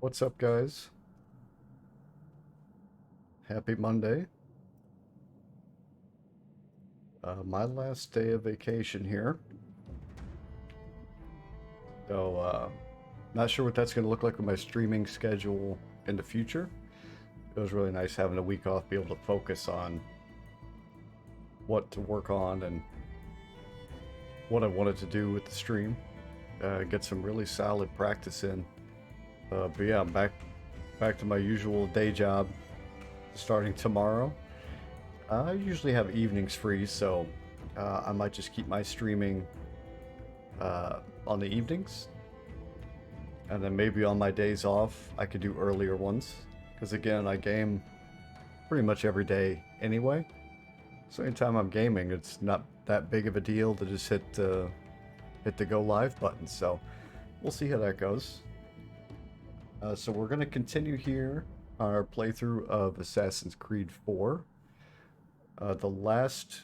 What's up, guys? Happy Monday. My last day of vacation here. So, not sure what that's going to look like with my streaming schedule in the future. It was really nice having a week off, be able to focus on what to work on and what I wanted to do with the stream. Get some really solid practice in. But yeah, I'm back to my usual day job starting tomorrow. I usually have evenings free, so I might just keep my streaming on the evenings, and then maybe on my days off I could do earlier ones. Because again, I game pretty much every day anyway. So anytime I'm gaming, it's not that big of a deal to just hit the go live button. So we'll see how that goes. So we're gonna continue here our playthrough of Assassin's Creed 4. The last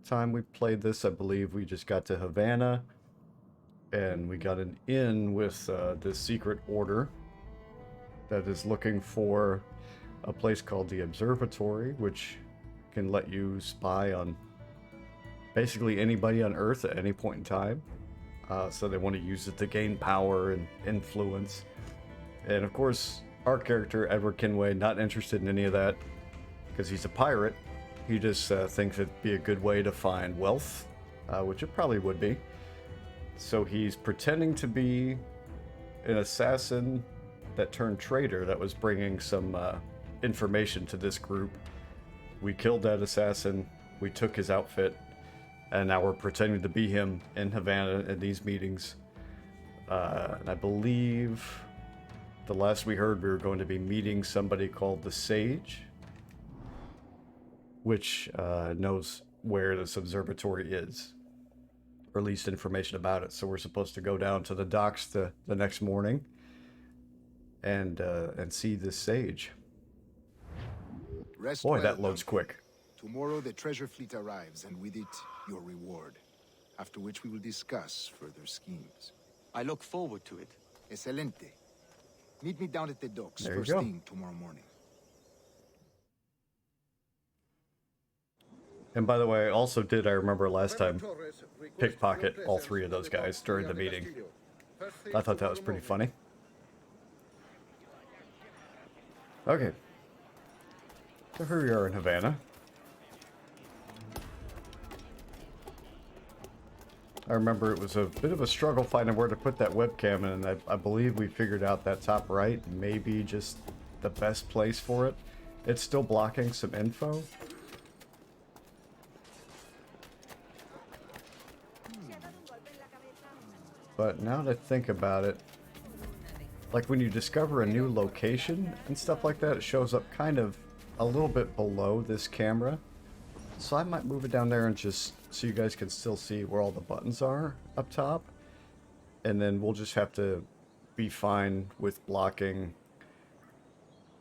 time we played this, I believe we just got to Havana, and we got an in with this secret order that is looking for a place called the Observatory, which can let you spy on basically anybody on Earth at any point in time. So they want to use it to gain power and influence. And of course, our character, Edward Kenway, not interested in any of that because he's a pirate. He just thinks it'd be a good way to find wealth, which it probably would be. So he's pretending to be an assassin that turned traitor that was bringing some information to this group. We killed that assassin, we took his outfit, and now we're pretending to be him in Havana in these meetings. And I believe the last we heard we were going to be meeting somebody called the Sage, which knows where this observatory is, or at least information about it. So we're supposed to go down to the docks the next morning and see this Sage. Rest Boy, well, that loads Duncan. quick. Tomorrow the treasure fleet arrives, and with it, your reward. After which we will discuss further schemes. I look forward to it. Excelente. Meet me down at the docks There you first go. thing tomorrow morning. And by the way, I also did, I remember last time, pickpocket all three of those guys during the meeting. I thought that was pretty funny. Okay. So here we are in Havana. I remember it was a bit of a struggle finding where to put that webcam in, and I believe we figured out that top right may be just the best place for it. It's still blocking some info. But now that I think about it, like when you discover a new location and stuff like that, it shows up kind of a little bit below this camera. So I might move it down there and just so you guys can still see where all the buttons are up top. And then we'll just have to be fine with blocking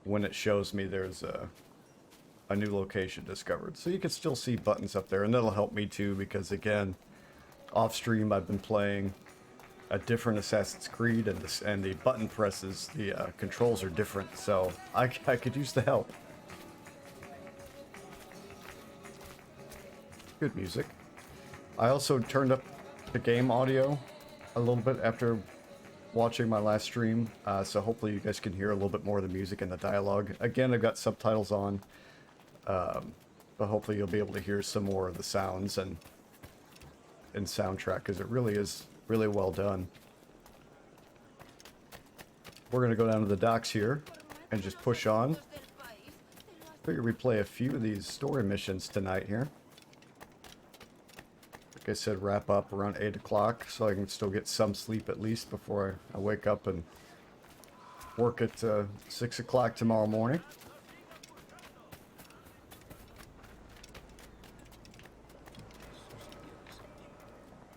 when it shows me there's a new location discovered. So you can still see buttons up there, and that'll help me too, because again, off stream I've been playing a different Assassin's Creed, and the button presses, the controls are different, so I could use the help. Good music. I also turned up the game audio a little bit after watching my last stream, so hopefully you guys can hear a little bit more of the music and the dialogue. Again, I've got subtitles on, but hopefully you'll be able to hear some more of the sounds and soundtrack, because it really is really well done. We're going to go down to the docks here and just push on. Figure we play a few of these story missions tonight here. Like I said, wrap up around 8 o'clock so I can still get some sleep at least before I wake up and work at 6 o'clock tomorrow morning.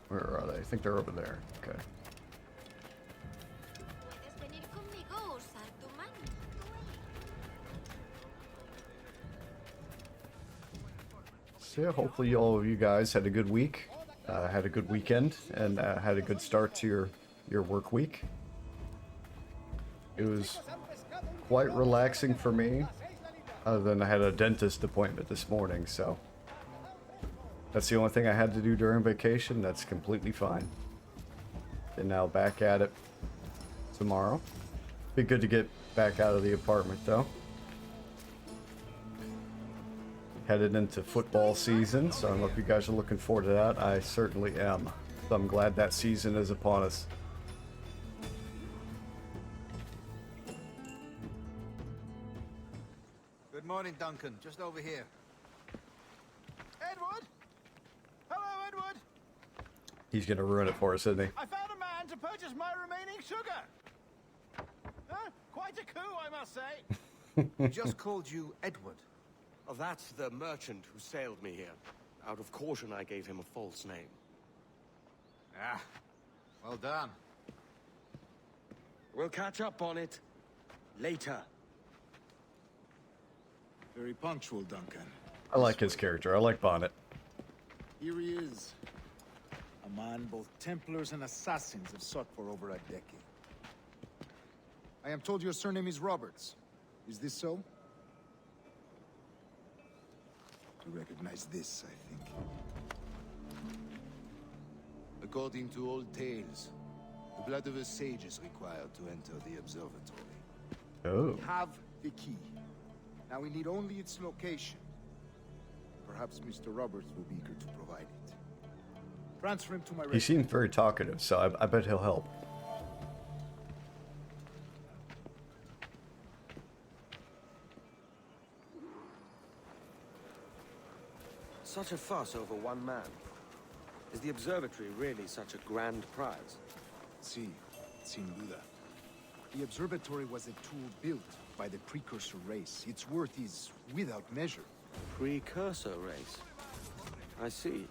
Where are they? I think they're over there. Okay. So yeah, hopefully all of you guys had a good week, had a good weekend, and had a good start to your work week. It was quite relaxing for me, other than I had a dentist appointment this morning, so that's the only thing I had to do during vacation. That's completely fine. And now back at it tomorrow. Be good to get back out of the apartment though. Headed into football season, so I don't know if you guys are looking forward to that. I certainly am. So I'm glad that season is upon us. Good morning, Duncan. Just over here. Edward? Hello, Edward. He's gonna ruin it for us, isn't he? I found a man to purchase my remaining sugar. Huh? Quite a coup, I must say. He just called you Edward. Oh, that's the merchant who sailed me here. Out of caution, I gave him a false name. Ah, well done. We'll catch up on it later. Very punctual, Duncan. I like his character. I like Bonnet. Here he is. A man both Templars and Assassins have sought for over a decade. I am told your surname is Roberts. Is this so? You recognize this, I think. According to old tales, the blood of a sage is required to enter the observatory. Oh. We have the key. Now we need only its location. Perhaps Mr. Roberts will be eager to provide it. Transfer him to my He residence. seemed very talkative, so I bet he'll help. Such a fuss over one man. Is the observatory really such a grand prize? Si, sin duda. The observatory was a tool built by the precursor race. Its worth is without measure. Precursor race. I see.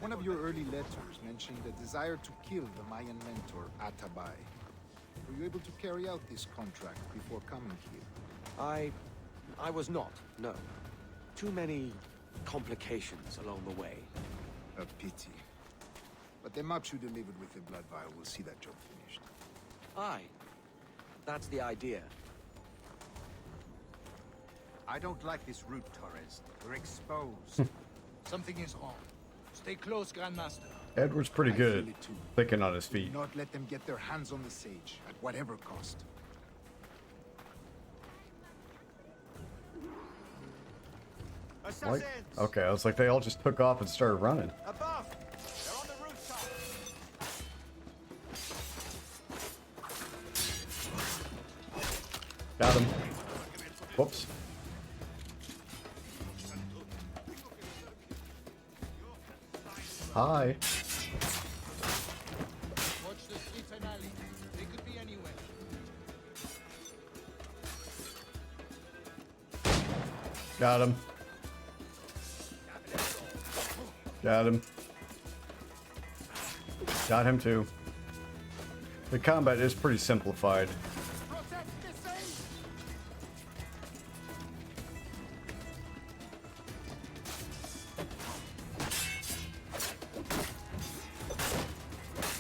One of your early letters mentioned a desire to kill the Mayan mentor, Atabay. Were you able to carry out this contract before coming here? I was not, no. Too many complications along the way. A pity. But the maps you delivered with the blood vial will see that job finished. Aye. That's the idea. I don't like this route, Torres. We're exposed. Something is wrong. Stay close, Grandmaster. Edward's pretty I good feel it too. at thinking on his feet. Do not let them get their hands on the sage, at whatever cost. What? Assassins! Okay, I was like, they all just took off and started running. Above! They're on the rooftop! Got him. Whoops. Hi. Watch the streets and alleys. They could be anywhere. Got him. Got him. Got him too. The combat is pretty simplified. Protect the sage!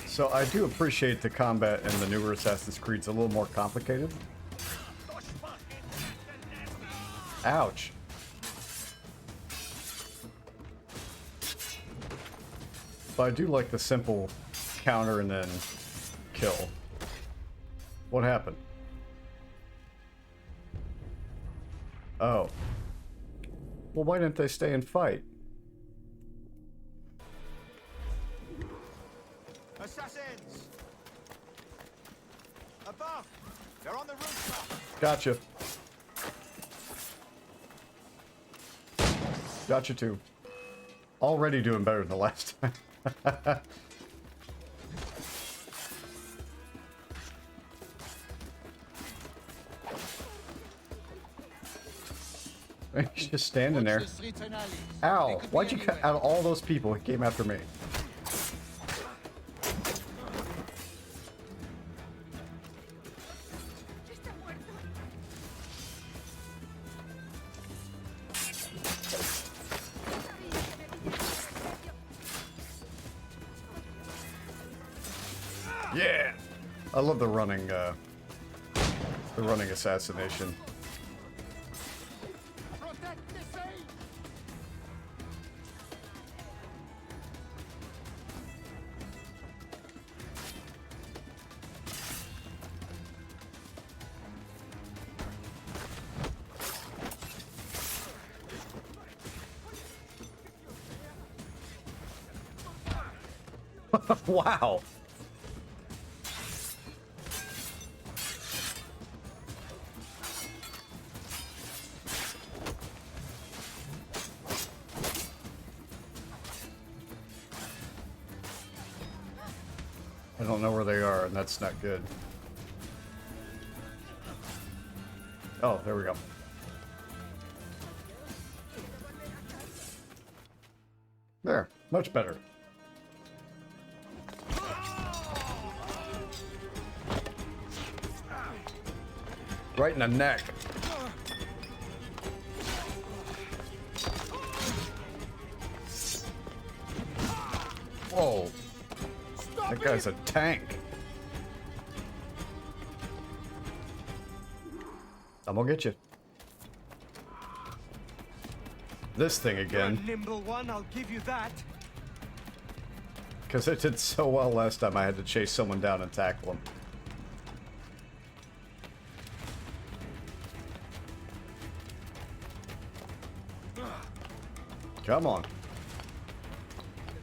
So I do appreciate the combat in the newer Assassin's Creed's a little more complicated. Ouch. But I do like the simple counter and then kill. What happened? Oh. Well, why didn't they stay and fight? Assassins! Above! They're on the rooftop! Gotcha. Gotcha too. Already doing better than the last time. He's just standing there. Watch the streets and alleys. Ow! They could Why'd be you cut anywhere. out of all those people who came after me? Yeah! I love the running assassination. Protect the sage! Wow. I don't know where they are, and that's not good. Oh, there we go. There, much better. Right in the neck. Whoa. That guy's a tank. I'm gonna get you. This thing again. Nimble one, I'll give you that. Because it did so well last time I had to chase someone down and tackle him. Come on.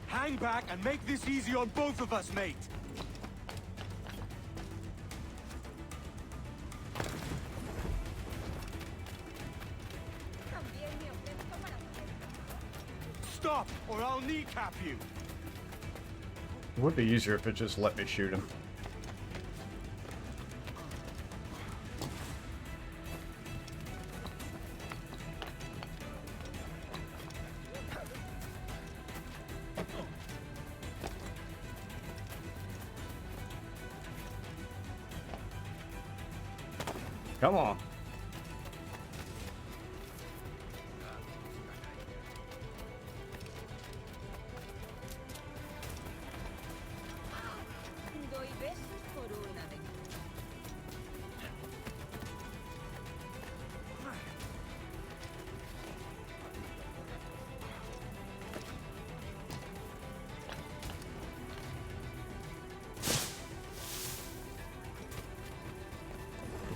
Hang back and make this easy on both of us, mate. Stop, or I'll kneecap you. It would be easier if it just let me shoot him. Come on. Doy besos por una de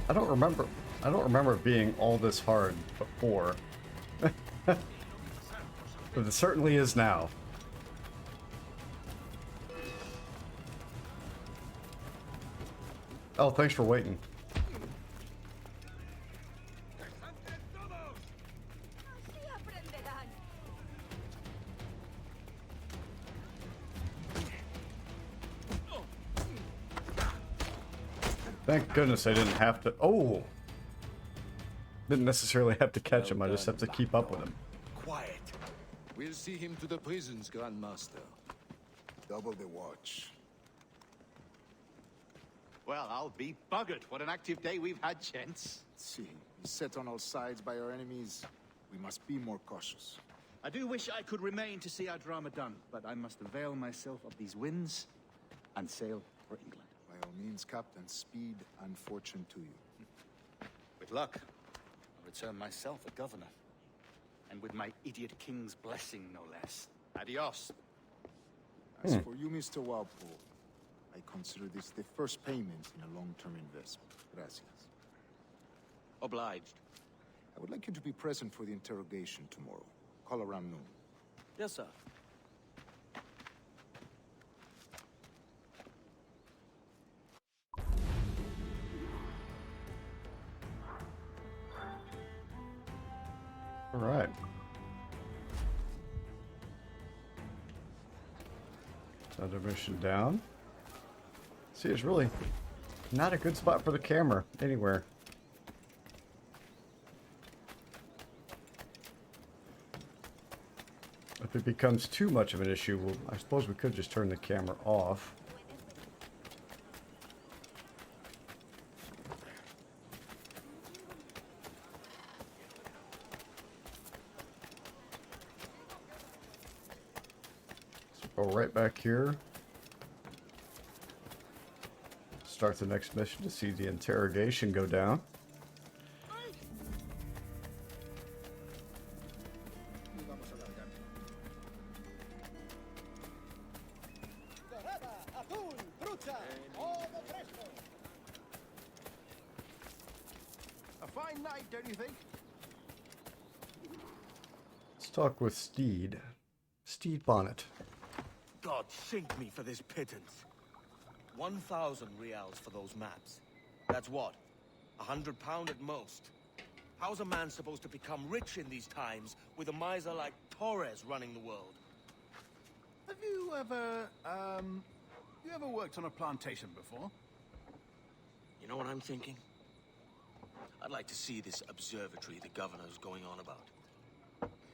I don't remember it being all this hard before. But it certainly is now. Oh, thanks for waiting. Así aprenderán. Thank goodness I didn't have to. Oh! Didn't necessarily have to catch him, I just have to keep up with him. Quiet. We'll see him to the prisons, Grandmaster. Double the watch. Well, I'll be buggered. What an active day we've had, gents. Let's see, beset on all sides by our enemies, we must be more cautious. I do wish I could remain to see our drama done, but I must avail myself of these winds and sail for England. By all means, Captain, speed and fortune to you. With luck, I'll return myself a governor. And with my idiot king's blessing, no less. Adios. As for you, Mr. Walpole, I consider this the first payment in a long-term investment. Gracias. Obliged. I would like you to be present for the interrogation tomorrow. Call around noon. Yes, sir. All right. Another mission down. See, it's really not a good spot for the camera anywhere. If it becomes too much of an issue, well, I suppose we could just turn the camera off. So go right back here. start the next mission to see the interrogation go down. A fine night, don't you think? Let's talk with Steed. Steed Bonnet. God sink me for this pittance. 1,000 reals for those maps. That's what? £100 at most. How's a man supposed to become rich in these times with a miser like Torres running the world? Have you ever worked on a plantation before? You know what I'm thinking? I'd like to see this observatory the governor's going on about.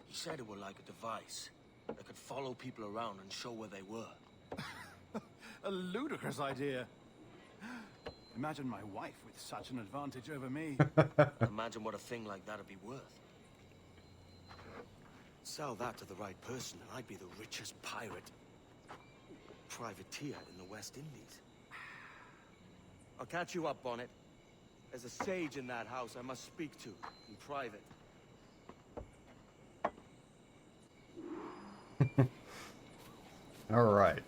He said it were like a device that could follow people around and show where they were. A ludicrous idea. Imagine my wife with such an advantage over me. Imagine what a thing like that'd be worth. Sell that to the right person and I'd be the richest pirate. Privateer in the West Indies. I'll catch you up, Bonnet. There's a sage in that house I must speak to in private. All right.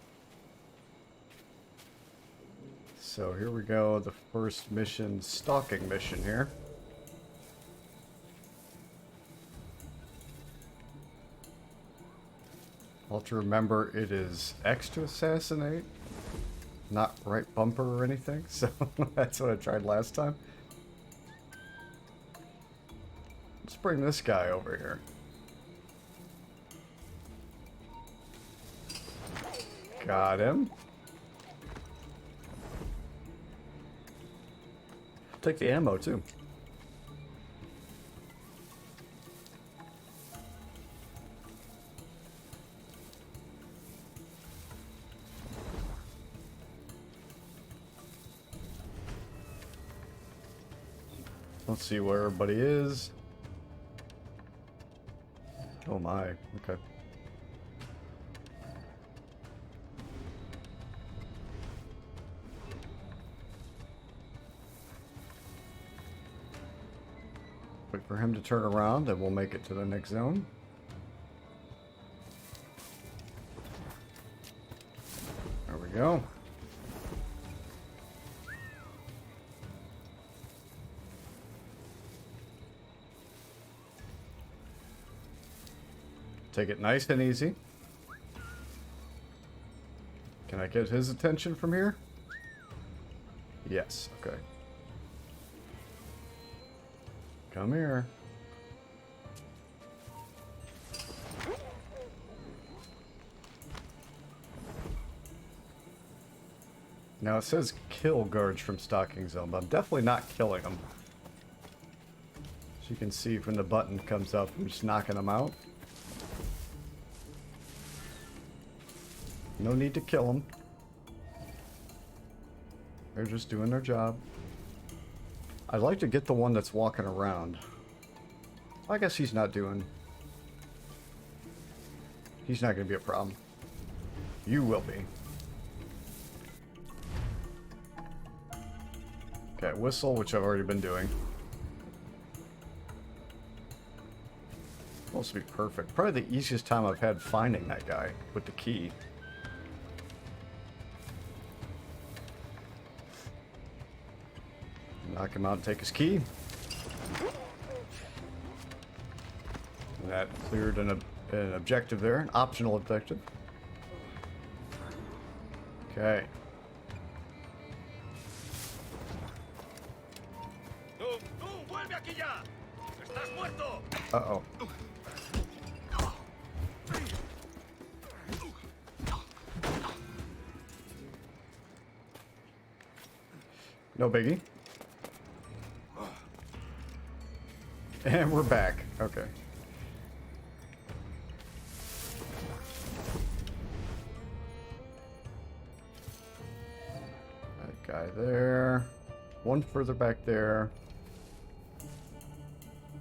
So here we go, the first mission, stalking mission here. I'll have to remember it is X to assassinate, not right bumper or anything, so that's what I tried last time. Let's bring this guy over here. Got him. Take the ammo too. Let's see where everybody is. Oh my, okay. Wait for him to turn around and we'll make it to the next zone. There we go. Take it nice and easy. Can I get his attention from here? Yes, okay. Come here. Now it says kill guards from stalking zone, but I'm definitely not killing them. As you can see when the button comes up, I'm just knocking them out. No need to kill them. They're just doing their job. I'd like to get the one that's walking around. I guess he's not doing... He's not going to be a problem. You will be. Okay, whistle, which I've already been doing. Supposed to be perfect. Probably the easiest time I've had finding that guy with the key. Knock him out and take his key. And that cleared an objective there, an optional objective. Okay. Uh-oh. No biggie. And we're back. Okay. That guy there. One further back there.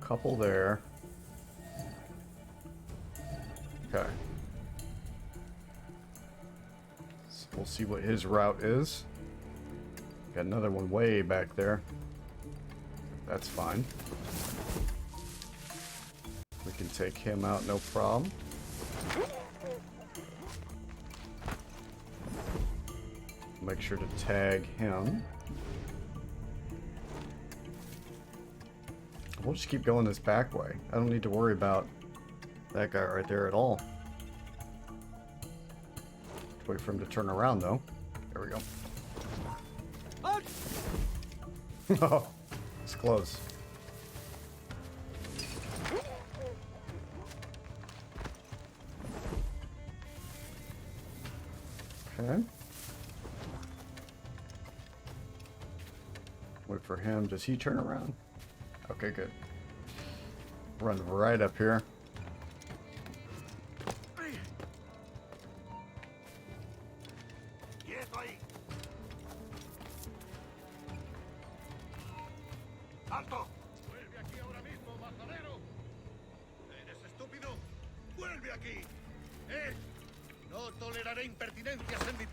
Couple there. Okay. So we'll see what his route is. Got another one way back there. That's fine. We can take him out, no problem. Make sure to tag him. We'll just keep going this back way. I don't need to worry about that guy right there at all. Wait for him to turn around, though. There we go. Oh, it's close. Okay. Wait for him. Does he turn around? Okay, good. Run right up here.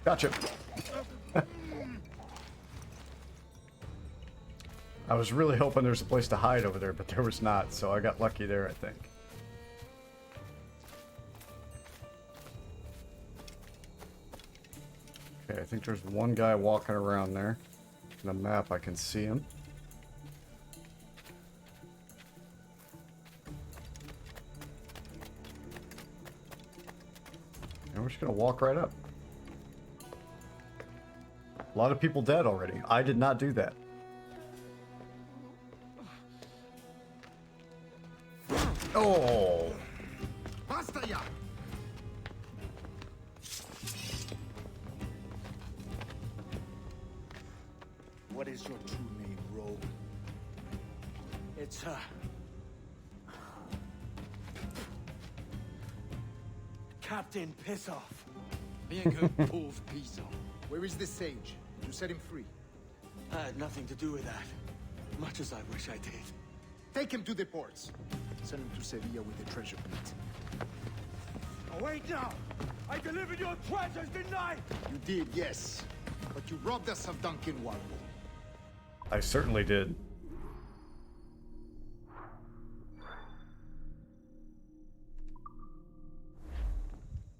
Gotcha. I was really hoping there's a place to hide over there, but there was not, so I got lucky there, I think. Okay, I think there's one guy walking around there. In the map, I can see him. And we're just gonna walk right up. A lot of people dead already. I did not do that. Oh! Basta ya! What is your true name, rogue? It's, Captain Pissoff. Rien qu'un pauvre paysan. Where is the sage? Did you set him free? I had nothing to do with that. Much as I wish I did. Take him to the ports. Send him to Sevilla with the treasure plate. Oh, wait now! I delivered your treasures, didn't I? You did, yes. But you robbed us of Duncan Walpole. I certainly did.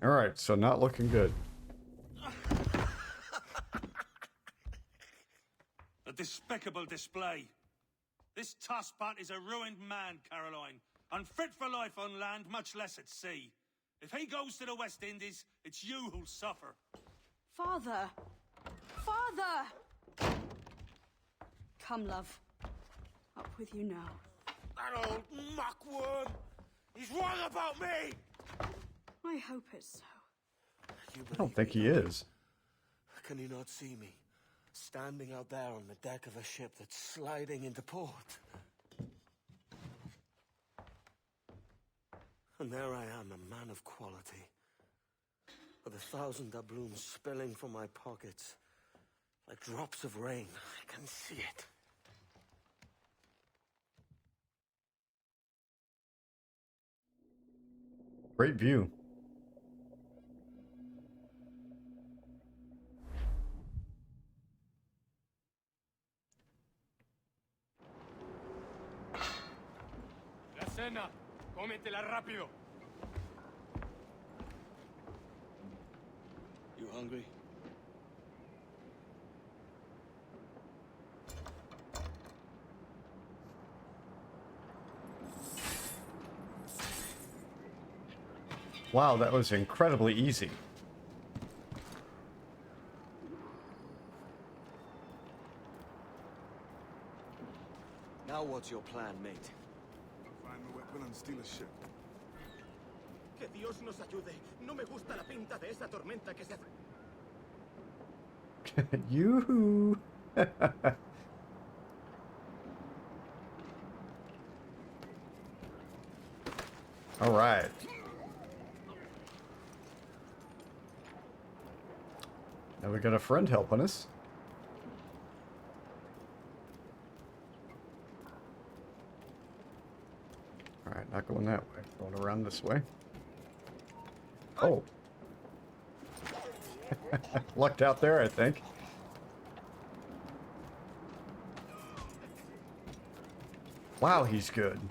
Alright, so not looking good. A despicable display. This tosspot is a ruined man, Caroline. Unfit for life on land, much less at sea. If he goes to the West Indies, it's you who'll suffer. Father! Father! Come, love. Up with you now. That old muckworm! He's wrong about me! I hope it's so. I don't think he is. Can you not see me? Standing out there on the deck of a ship that's sliding into port. And there I am, a man of quality. With 1,000 doubloons spilling from my pockets. Like drops of rain. I can see it. Great view. La cena. Cómetela rápido. You hungry? Wow, that was incredibly easy. Now what's your plan, mate? Find the weapon and steal a ship. Que Dios nos ayude. No me gusta la pinta de esa tormenta que se... Yoo-hoo! All right. Now we got a friend helping us. All right, not going that way. Going around this way. Oh. Lucked out there, I think. Wow, he's good.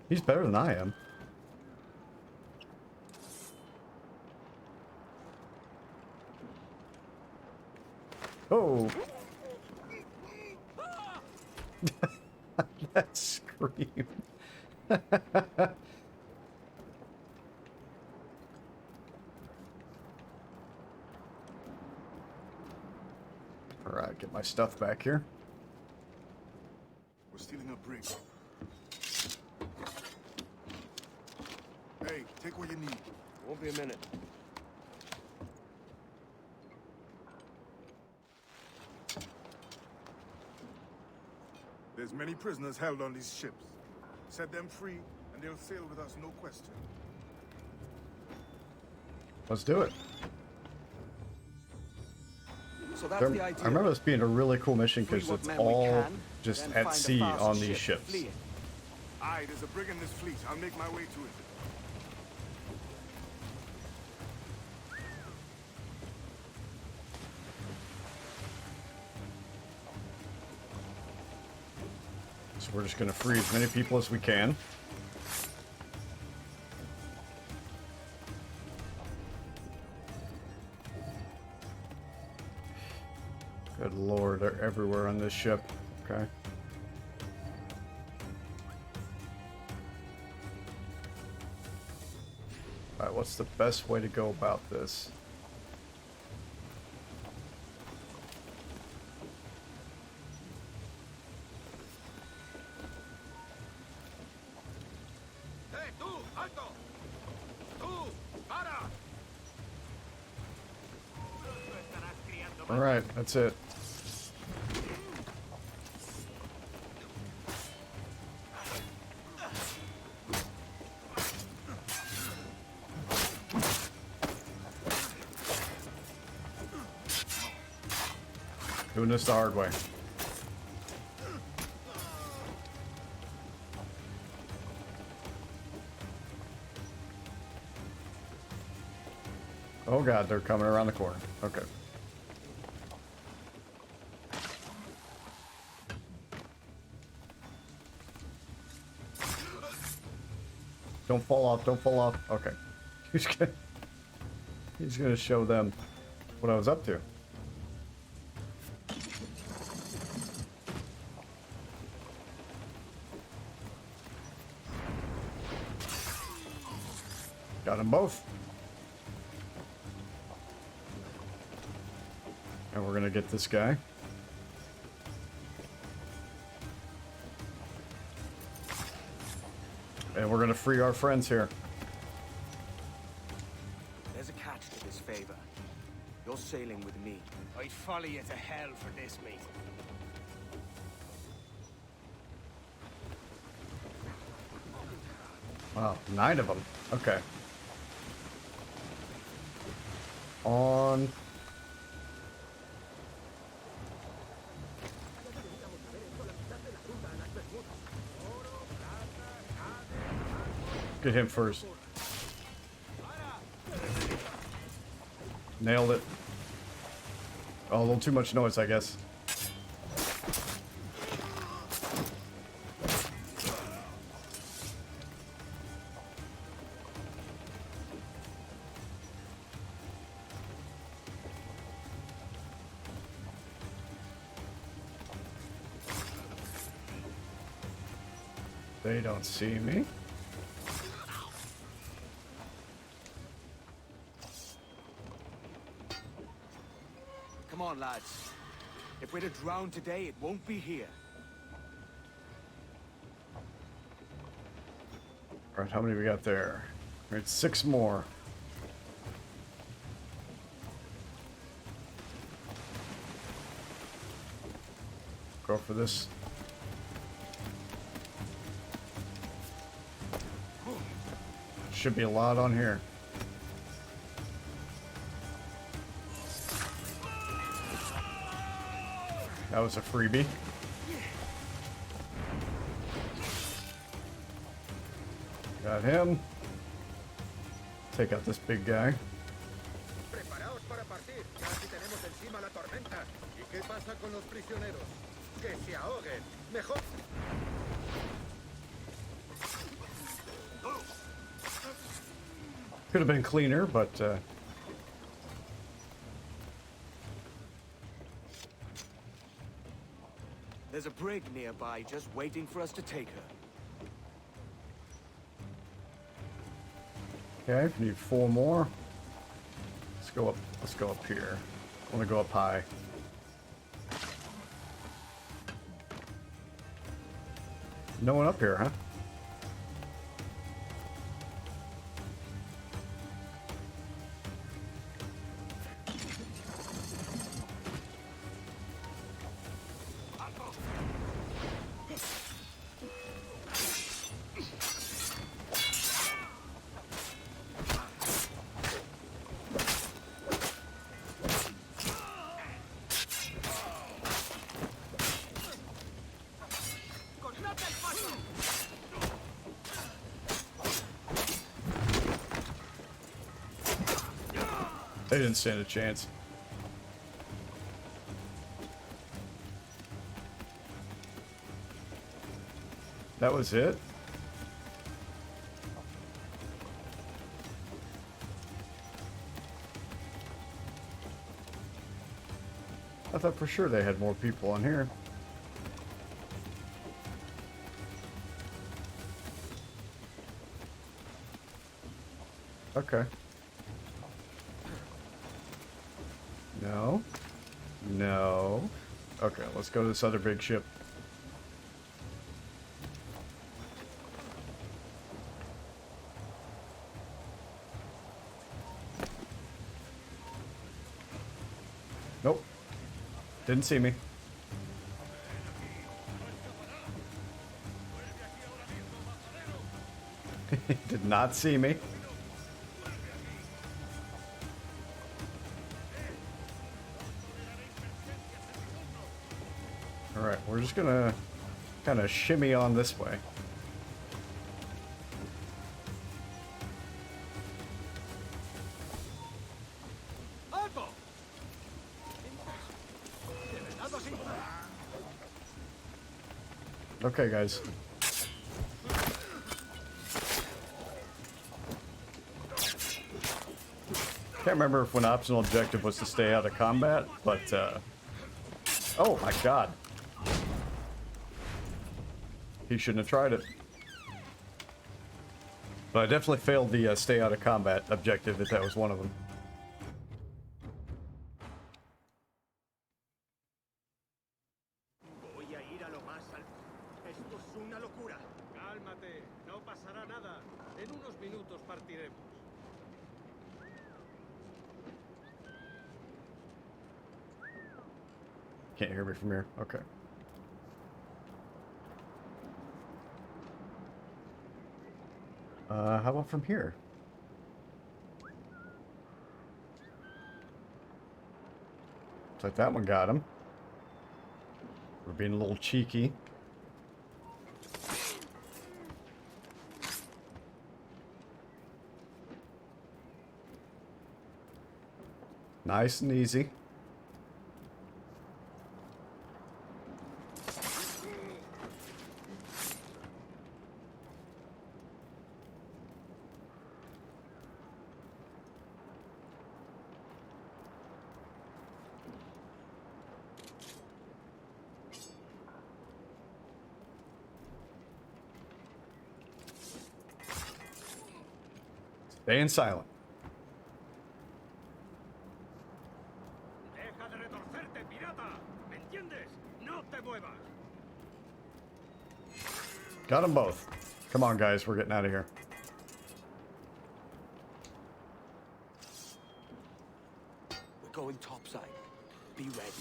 He's better than I am. Oh. That scream. Alright, get my stuff back here. We're stealing a brig. Hey, take what you need. Won't be a minute. There's many prisoners held on these ships. Set them free, and they'll sail with us, no question. Let's do it. So that's the idea. I remember this being a really cool mission because Free what it's men we all can, just then at find a sea faster on these ship ships. to flee in. Aye, there's a brig in this fleet. I'll make my way to it. So we're just going to free as many people as we can. Good lord, they're everywhere on this ship. Okay. Alright, what's the best way to go about this? Hey, tú, alto! Tú, para! Alright, that's it. Doing this the hard way. Oh god, they're coming around the corner. Okay. Don't fall off, don't fall off. Okay. He's gonna show them what I was up to. Got them both. And we're gonna get this guy. And we're gonna free our friends here. There's a catch to this favor. You're sailing with me. I'd follow you to hell for this, mate. Wow, 9 of them. Okay. On. Get him first. Nailed it. Oh, a little too much noise, I guess. They don't see me. Come on, lads. If we're to drown today, it won't be here. Alright, how many we got there? Alright, 6 more. Go for this. Should be a lot on here. That was a freebie. Got him. Take out this big guy. Preparaos para partir. Casi tenemos encima la tormenta. ¿Y qué pasa con los prisioneros? Que se ahoguen. Mejor. Could have been cleaner, but There's a brig nearby just waiting for us to take her. okay, we need 4 more. Let's go up. Let's go up here. I want to go up high. No one up here, huh? They didn't stand a chance. That was it? I thought for sure they had more people on here. Okay. No. No. Okay, let's go to this other big ship. Nope. Didn't see me. Did not see me. Alright, we're just gonna kind of shimmy on this way. Okay, guys. Can't remember if an optional objective was to stay out of combat, but oh my god. He shouldn't have tried it. But I definitely failed the stay out of combat objective if that was one of them. Can't hear me from here. Okay. How about from here? Looks like that one got him. We're being a little cheeky. Nice and easy. Staying silent. Got them both. Come on, guys. We're getting out of here. We're going topside. Be ready.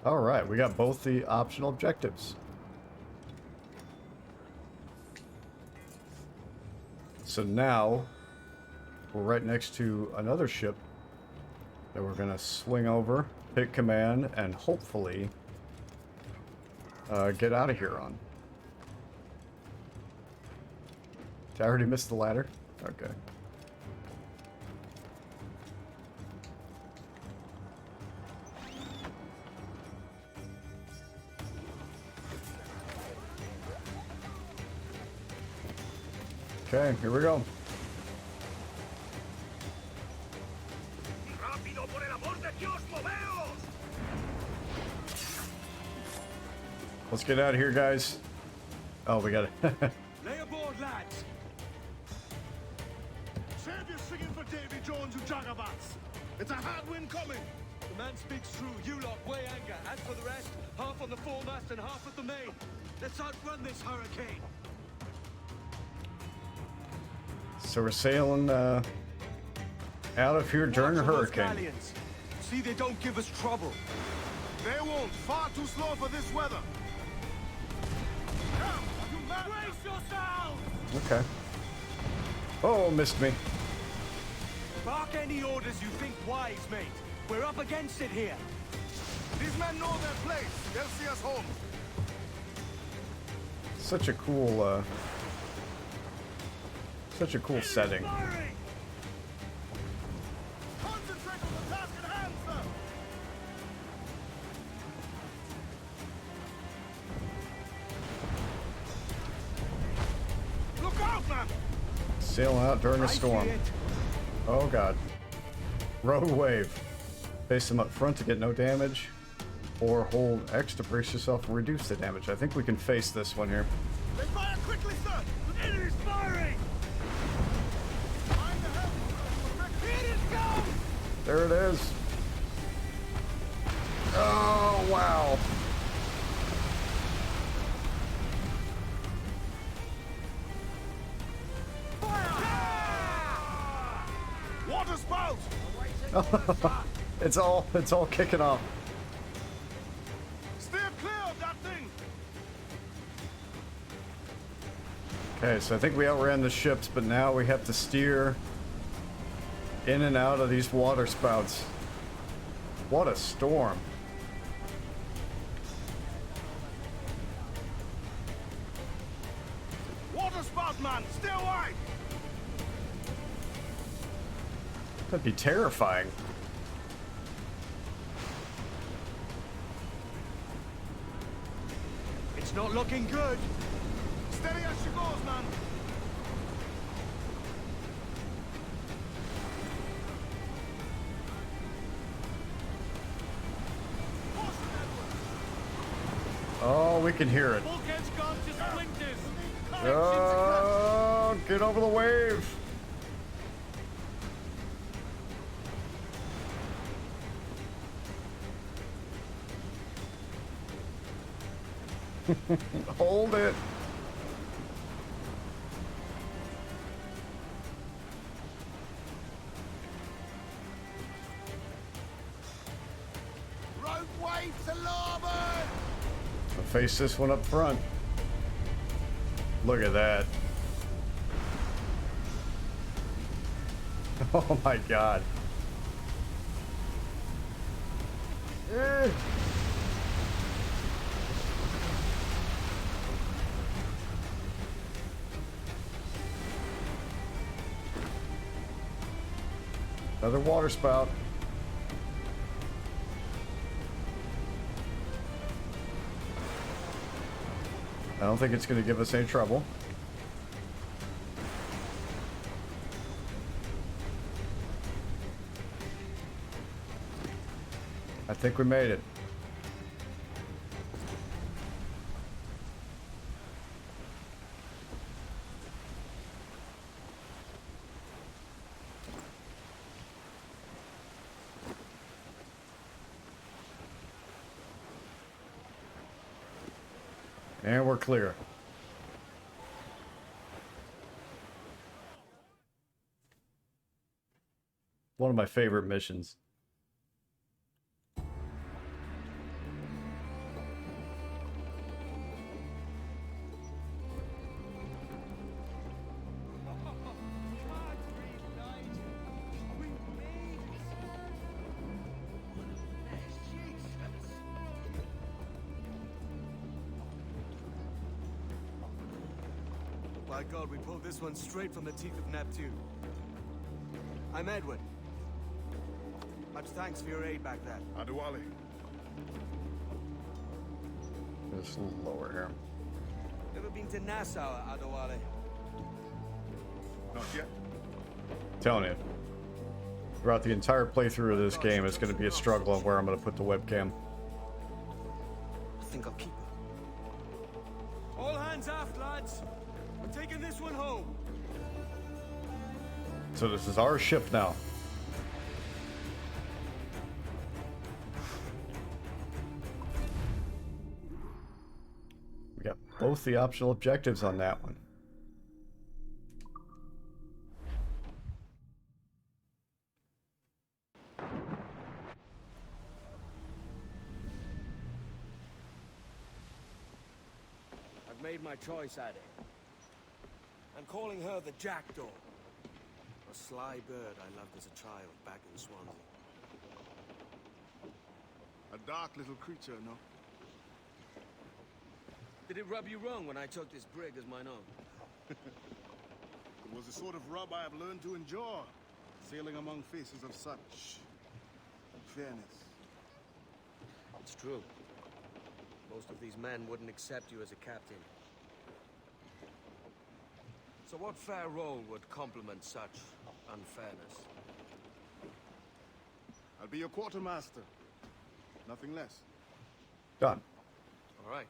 All right, we got both the optional objectives. So now we're right next to another ship that we're gonna swing over, pick command, and hopefully get out of here on. Did I already miss the ladder? Okay. Okay, here we go. Let's get out of here, guys. Oh, we got it. Lay aboard, lads! Save your singing for Davy Jones, you jagabats. It's a hard wind coming. The man speaks true. You lot weigh anchor. As for the rest, half on the foremast and half at the main. Let's outrun this hurricane. So we're sailing out of here during a Watch those hurricane. galleons. See they don't give us trouble. They won't. Far too slow for this weather. Come, you mad? Brace yourselves! Okay. Oh, missed me. Bark any orders you think wise, mate. We're up against it here. These men know their place. They'll see us home. Such a cool setting. Concentrate on the task at hand, sir. Look out, man! Sailing out during a storm. Oh god. Rogue wave. Face them up front to get no damage. Or hold X to brace yourself and reduce the damage. I think we can face this one here. They fire quickly, sir! The enemy's firing! Find the help! Here it comes! There it is. Oh, wow. Water spout! It's all kicking off. Steer clear of that thing! Okay, so I think we outran the ships, but now we have to steer in and out of these water spouts. What a storm. Water spout, man! Stay wide! That'd be terrifying. It's not looking good. Steady as she goes, man! Oh, we can hear it. Bulkhead's gone to splinters! Oh, get over the wave. Hold it. Rogue wave to larboard! I'll face this one up front. Look at that. Oh my god. Eh. Another water spout. I don't think it's going to give us any trouble. I think we made it. And we're clear. One of my favorite missions. By God, we pulled this one straight from the teeth of Neptune. I'm Edward. Much thanks for your aid back then. Adewale. Just a little lower here. Ever been to Nassau, Adewale? Not yet. Telling you. Throughout the entire playthrough of this game, it's going to be a struggle on where I'm going to put the webcam. I think I'll keep it. All hands aft, lads. We're taking this one home. So this is our ship now. We got both the optional objectives on that one. I've made my choice, Addy. I'm calling her the Jackdaw. A sly bird I loved as a child back in Swansea. A dark little creature, no? Did it rub you wrong when I took this brig as mine own? It was the sort of rub I have learned to endure, sailing among faces of such fairness. It's true. Most of these men wouldn't accept you as a captain. So what fair role would complement such unfairness? I'll be your quartermaster. Nothing less. Done. All right.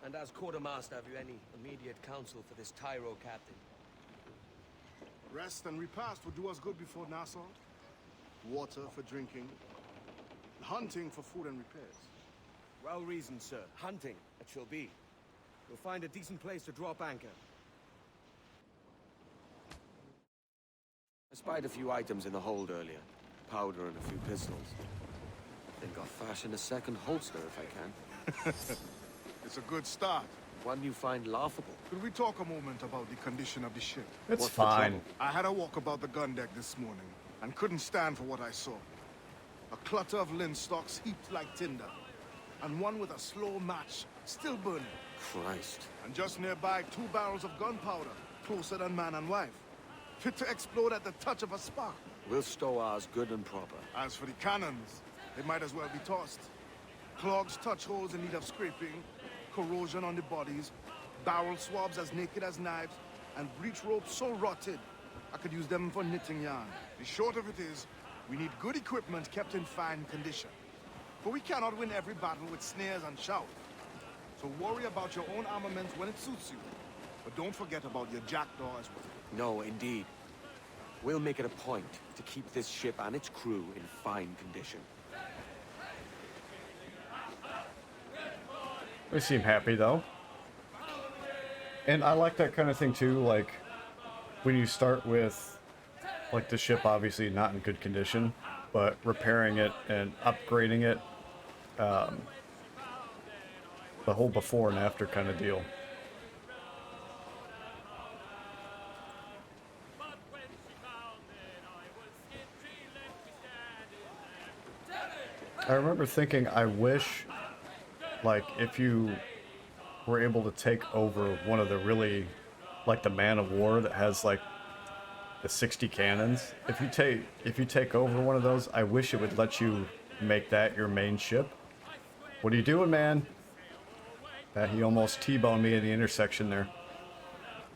And as quartermaster, have you any immediate counsel for this Tyro captain? Rest and repast would do us good before Nassau. Water for drinking. Hunting for food and repairs. Well reasoned, sir. Hunting, it shall be. We'll find a decent place to drop anchor. I spied a few items in the hold earlier. Powder and a few pistols. Think I'll fashion a second holster if I can. It's a good start. One you find laughable. Could we talk a moment about the condition of the ship? It's What's the fine. trouble? I had a walk about the gun deck this morning, and couldn't stand for what I saw. A clutter of linstocks heaped like tinder, and one with a slow match still burning. Christ. And just nearby, 2 barrels of gunpowder, closer than man and wife, fit to explode at the touch of a spark. We'll stow ours good and proper. As for the cannons, they might as well be tossed. Clogs touch holes in need of scraping, corrosion on the bodies, barrel swabs as naked as knives, and breech ropes so rotted, I could use them for knitting yarn. The short of it is, we need good equipment kept in fine condition. But we cannot win every battle with snares and shout. So worry about your own armaments when it suits you. But don't forget about your jackdaw as well. No, indeed. We'll make it a point to keep this ship and its crew in fine condition. They seem happy though. And I like that kind of thing too, like when you start with like the ship obviously not in good condition, but repairing it and upgrading it, the whole before and after kind of deal. I remember thinking, I wish, like, if you were able to take over one of the really, like the Man of War that has like the 60 cannons. If you take over one of those, I wish it would let you make that your main ship. What are you doing, man? He almost T-boned me in the intersection there.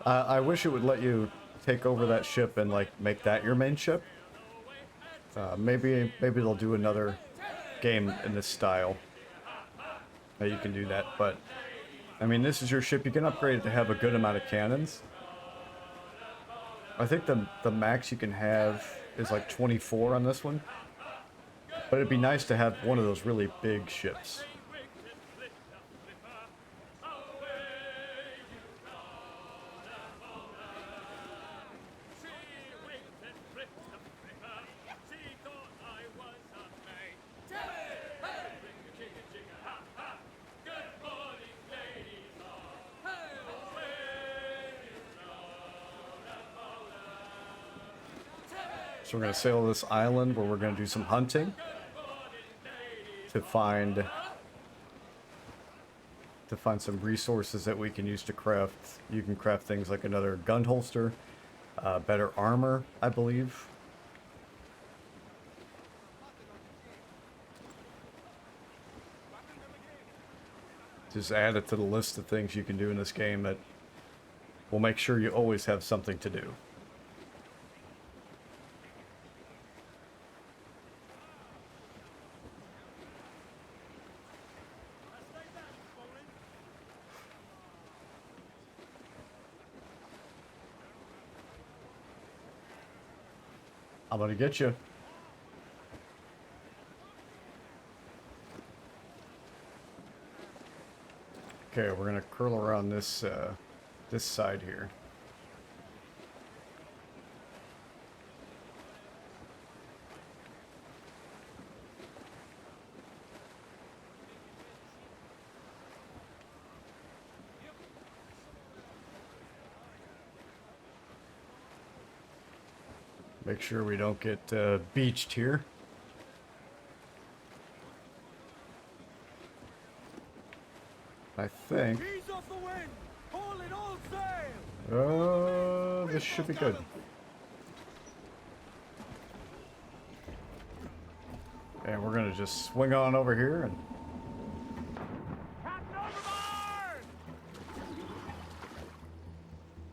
I wish it would let you take over that ship and like make that your main ship. Maybe they'll do another game in this style that you can do that, but I mean, this is your ship. You can upgrade it to have a good amount of cannons. I think the max you can have is like 24 on this one, but it'd be nice to have one of those really big ships. So we're going to sail this island where we're going to do some hunting to find some resources that we can use to craft. You can craft things like another gun holster, better armor, I believe. Just add it to the list of things you can do in this game that will make sure you always have something to do. I'm gonna get you. Okay, we're gonna curl around this this side here. Make sure we don't get beached here. I think. Ease off the wind! Haul in all sail! This should be good. And we're gonna just swing on over here and.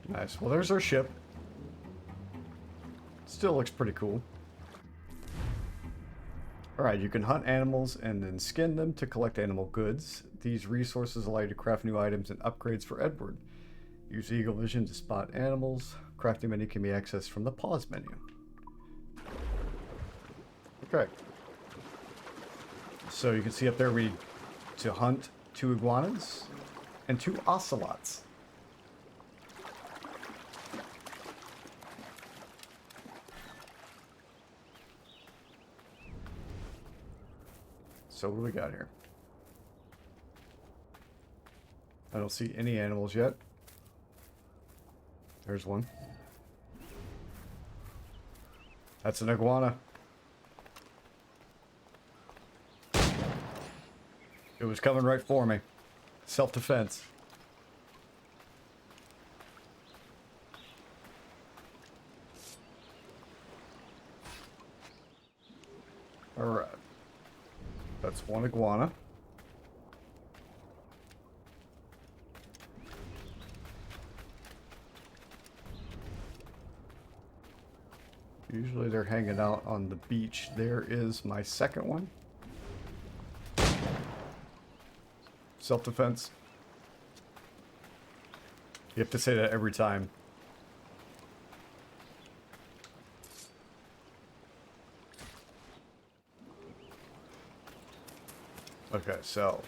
Nice. Well, there's our ship. Still looks pretty cool. Alright, you can hunt animals and then skin them to collect animal goods. These resources allow you to craft new items and upgrades for Edward. Use Eagle Vision to spot animals. Crafting menu can be accessed from the pause menu. Okay. So you can see up there we need to hunt 2 iguanas and 2 ocelots. So what do we got here? I don't see any animals yet. There's one. That's an iguana. It was coming right for me. Self-defense. Alright. That's one iguana. Usually they're hanging out on the beach. There is my second one. Self-defense. You have to say that every time. Okay, so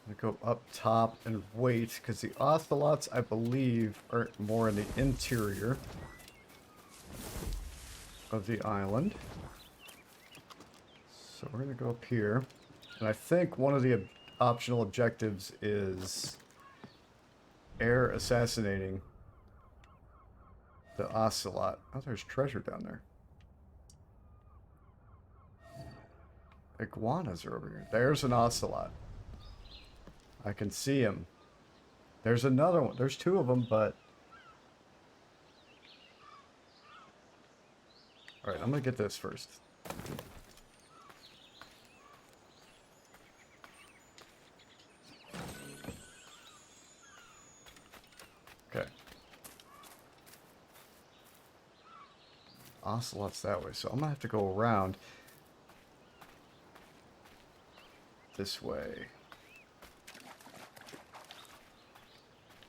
I'm gonna go up top and wait, because the ocelots, I believe, are more in the interior of the island. So we're gonna go up here, and I think one of the optional objectives is air assassinating the ocelot. Oh, there's treasure down there. Iguanas are over here. There's an ocelot. I can see him. There's another one. There's 2 of them, but... Alright, I'm gonna get this first. Okay. Ocelot's that way, so I'm gonna have to go around this way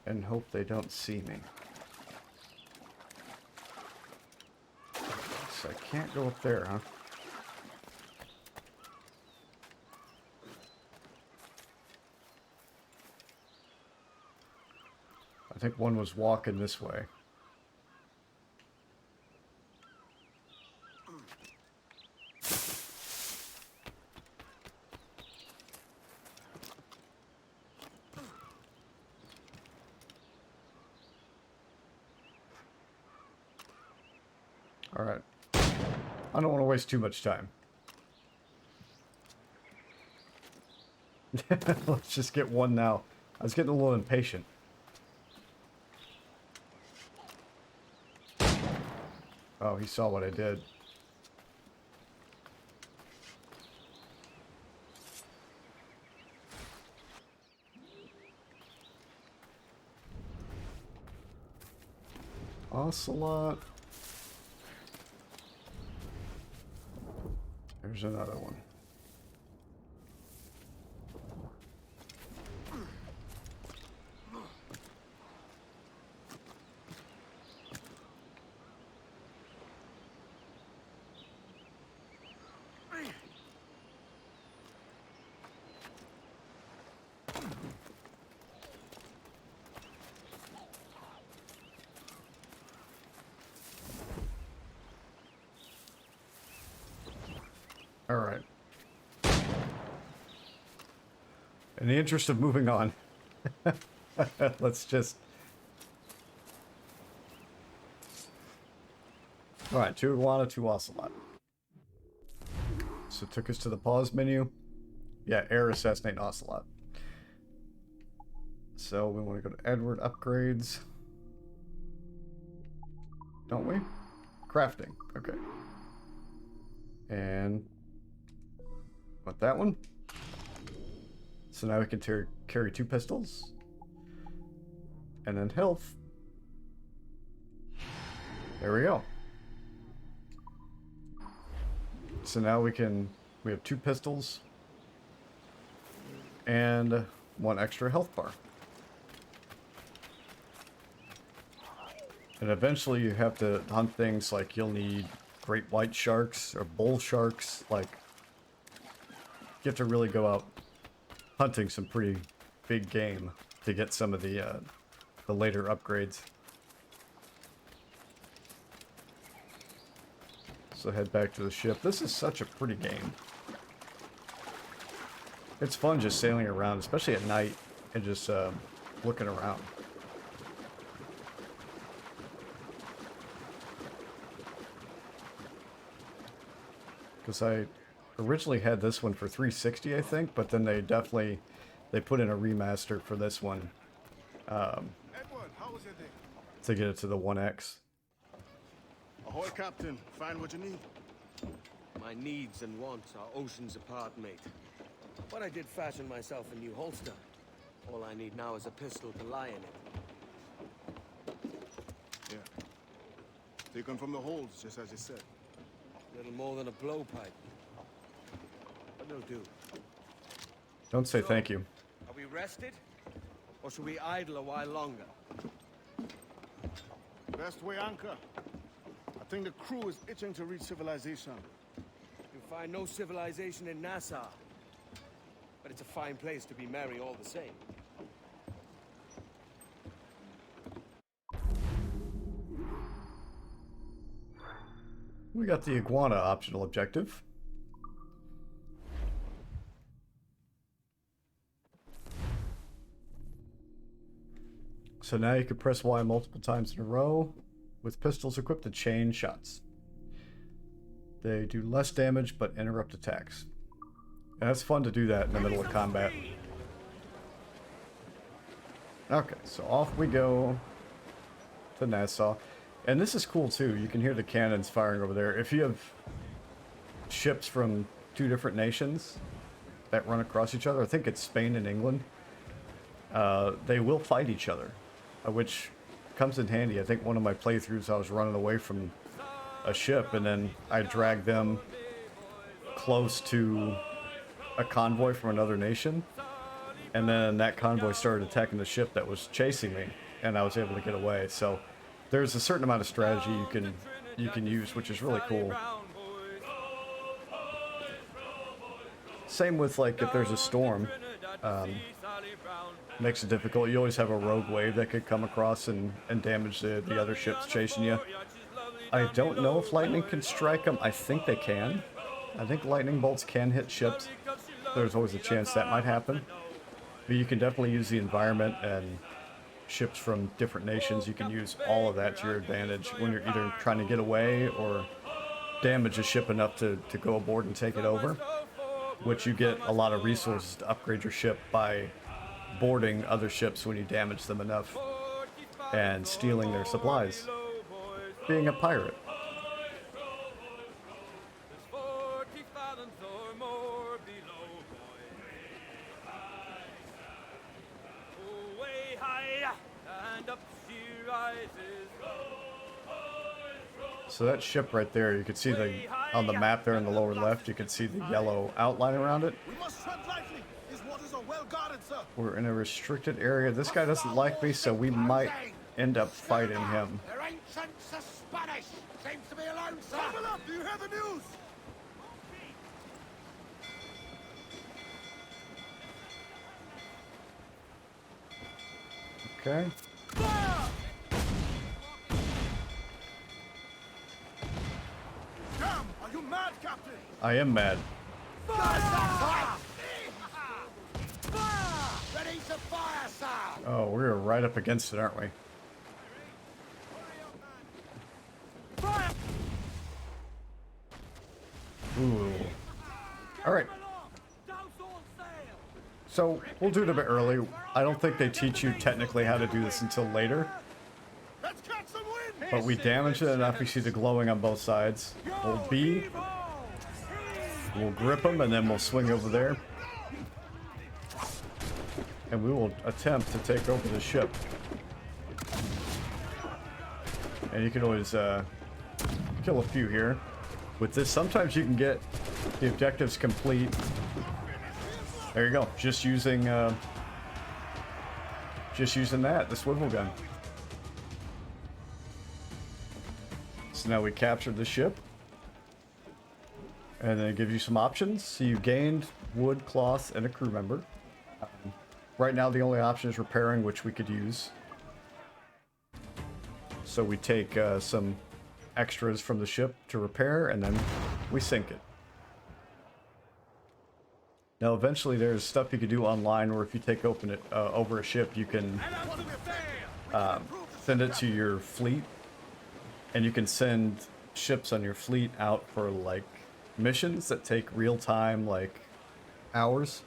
and hope they don't see me. So I can't go up there, huh? I think one was walking this way. Alright. I don't want to waste too much time. Let's just get one now. I was getting a little impatient. Oh, he saw what I did. Ocelot. There's another one. In the interest of moving on, let's just... Alright, 2 Iguana, 2 Ocelot. So it took us to the pause menu. Yeah, air assassinate Ocelot. So we want to go to Edward upgrades. Don't we? Crafting, okay. And want that one. So now we can carry 2 pistols. And then health. There we go. So now we have 2 pistols. And 1 extra health bar. And eventually you have to hunt things like you'll need great white sharks or bull sharks. Like, you have to really go out hunting some pretty big game to get some of the later upgrades. So head back to the ship. This is such a pretty game. It's fun just sailing around, especially at night, and just looking around. Because I originally had this one for 360, I think, but then they put in a remaster for this one Edward, how was your day? to get it to the 1X. Ahoy, Captain. Find what you need. My needs and wants are oceans apart, mate. But I did fashion myself a new holster. All I need now is a pistol to lie in it. Yeah. Taken from the holds, just as you said. Little more than a blowpipe. But no do. Don't say thank you. Are we rested? Or should we idle a while longer? Best way anchor. I think the crew is itching to reach civilization. You find no civilization in Nassau. But it's a fine place to be merry all the same. We got the Iguana optional objective. So now you can press Y multiple times in a row with pistols equipped to chain shots. They do less damage but interrupt attacks. And it's fun to do that in the middle of combat. Okay, so off we go to Nassau. And this is cool too. You can hear the cannons firing over there. If you have ships from 2 different nations that run across each other, I think it's Spain and England, they will fight each other, which comes in handy. I think one of my playthroughs I was running away from a ship and then I dragged them close to a convoy from another nation, and then that convoy started attacking the ship that was chasing me, and I was able to get away. So there's a certain amount of strategy you can use, which is really cool. Same with like if there's a storm, makes it difficult. You always have a rogue wave that could come across and damage the other ships chasing you. I don't know if lightning can strike them. I think they can. I think lightning bolts can hit ships. There's always a chance that might happen. But you can definitely use the environment and ships from different nations. You can use all of that to your advantage when you're either trying to get away or damage a ship enough to go aboard and take it over. Which you get a lot of resources to upgrade your ship by boarding other ships when you damage them enough and stealing their supplies. Being a pirate. So that ship right there, you can see on the map there in the lower left, you can see the yellow outline around it. We must tread lightly. These waters are well guarded, sir. We're in a restricted area. This guy doesn't like me, so we might end up fighting him. Their ancients are Spanish. Seems to be alone, sir. Double up. Do you hear the news? Okay. Damn, are you mad, Captain? I am mad. Fire! Fire! Oh, we're right up against it, aren't we? Ooh. All right. So we'll do it a bit early. I don't think they teach you technically how to do this until later. But we damage it enough. You see the glowing on both sides. Hold B. We'll grip them and then we'll swing over there. And we will attempt to take over the ship. And you can always kill a few here. With this, sometimes you can get the objectives complete. There you go. Just using that, the swivel gun. So now we captured the ship. And then it gives you some options. So you gained wood, cloth, and a crew member. Right now the only option is repairing, which we could use. So we take some extras from the ship to repair, and then we sink it. Now eventually there's stuff you could do online where if you take over a ship, you can send it to your fleet, and you can send ships on your fleet out for like missions that take real time, like hours,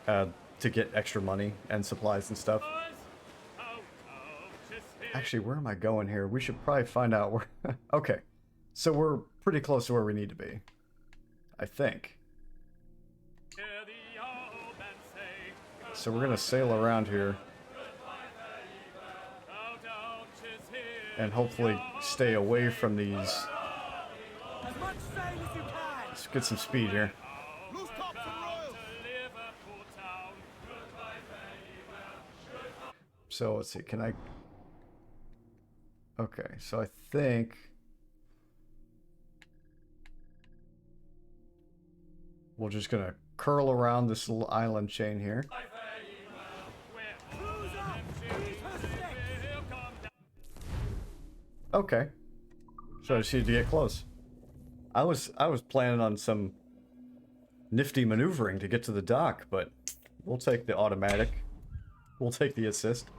to get extra money and supplies and stuff. Actually, where am I going here? We should probably find out where... Okay, so we're pretty close to where we need to be, I think. So we're gonna sail around here and hopefully stay away from these. Let's get some speed here. So let's see, can I... Okay, so I think we're just gonna curl around this little island chain here. Okay, so I just need to get close. I was planning on some nifty maneuvering to get to the dock, but we'll take the automatic. We'll take the assist.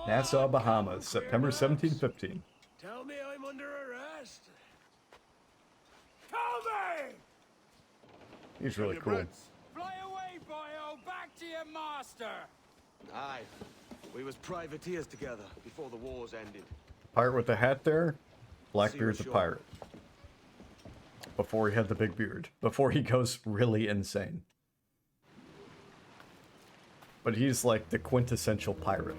Nassau, Bahamas, September 1715. Tell me I'm under arrest. Tell me! He's really cool. Fly away, boyo! Back to your master! Aye. We was privateers together before the wars ended. Pirate with the hat there. Blackbeard's the pirate. Before he had the big beard. Before he goes really insane. But he's like the quintessential pirate.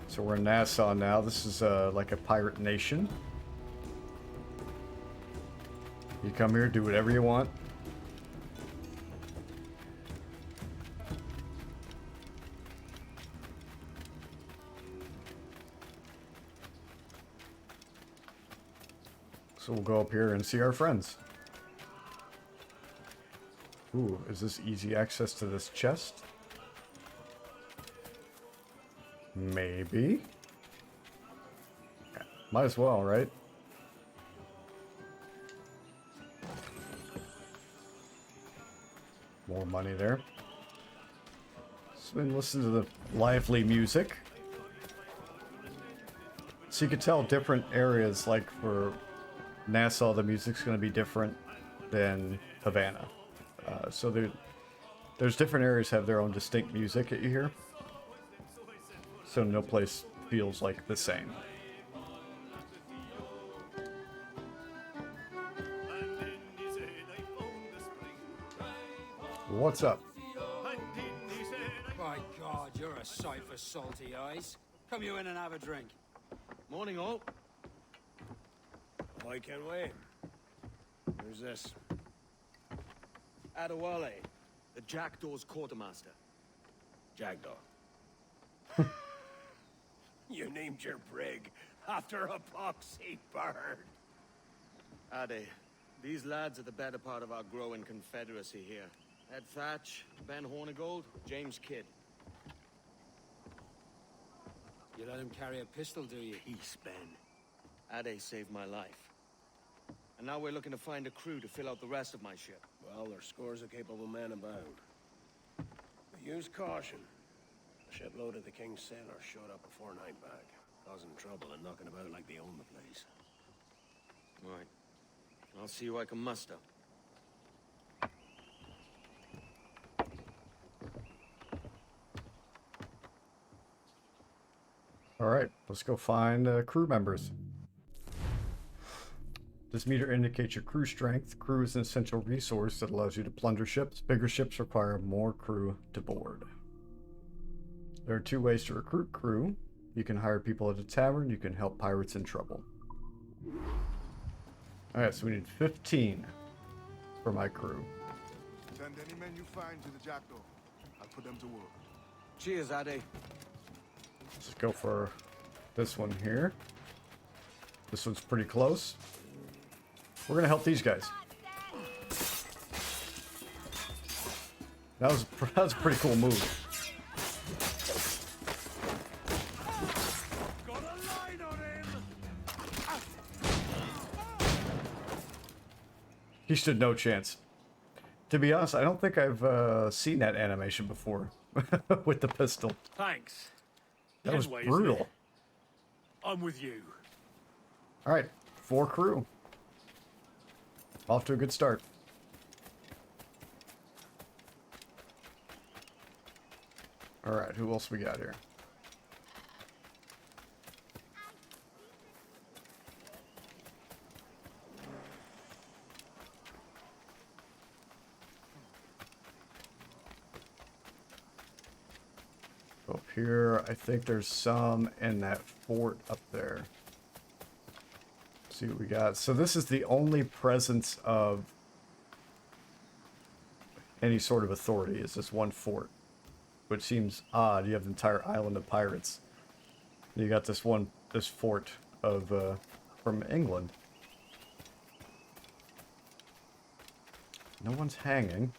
So we're in Nassau now. This is like a pirate nation. You come here, do whatever you want. So we'll go up here and see our friends. Ooh, is this easy access to this chest? Maybe. Yeah, might as well, right? More money there. So then listen to the lively music. So you could tell different areas, like for Nassau, the music's going to be different than Havana. So there's different areas have their own distinct music that you hear. So no place feels like the same. What's up? By God, you're a sight for salty eyes. Come you in and have a drink. Morning, all. I can wait. Who's this? Adewale, the Jackdaw's quartermaster. Jackdaw. You named your brig after a poxy bird. Ade, these lads are the better part of our growing confederacy here. Ed Thatch, Ben Hornigold, James Kidd. You let him carry a pistol, do you? Peace, Ben. Ade saved my life. And now we're looking to find a crew to fill out the rest of my ship. Well, there's scores of capable men about. But use caution. A shipload of the King's sailors showed up a fortnight back, causing trouble and knocking about like they own the place. Right. I'll see who I can muster. All right, let's go find crew members. This meter indicates your crew strength. Crew is an essential resource that allows you to plunder ships. Bigger ships require more crew to board. There are 2 ways to recruit crew. You can hire people at a tavern. You can help pirates in trouble. Alright, so we need 15 for my crew. Send any men you find to the Jackdaw. I'll put them to work. Cheers, Addy. Let's just go for this one here. This one's pretty close. We're gonna help these guys. That was a pretty cool move. Got a line on him! He stood no chance. To be honest, I don't think I've seen that animation before with the pistol. Thanks. That was Kenway, brutal. isn't it? I'm with you. All right, 4 crew. Off to a good start. All right, who else we got here? Up here, I think there's some in that fort up there. Let's see what we got. So this is the only presence of any sort of authority, is this one fort, which seems odd. You have the entire island of pirates. You got this fort of from England. No one's hanging.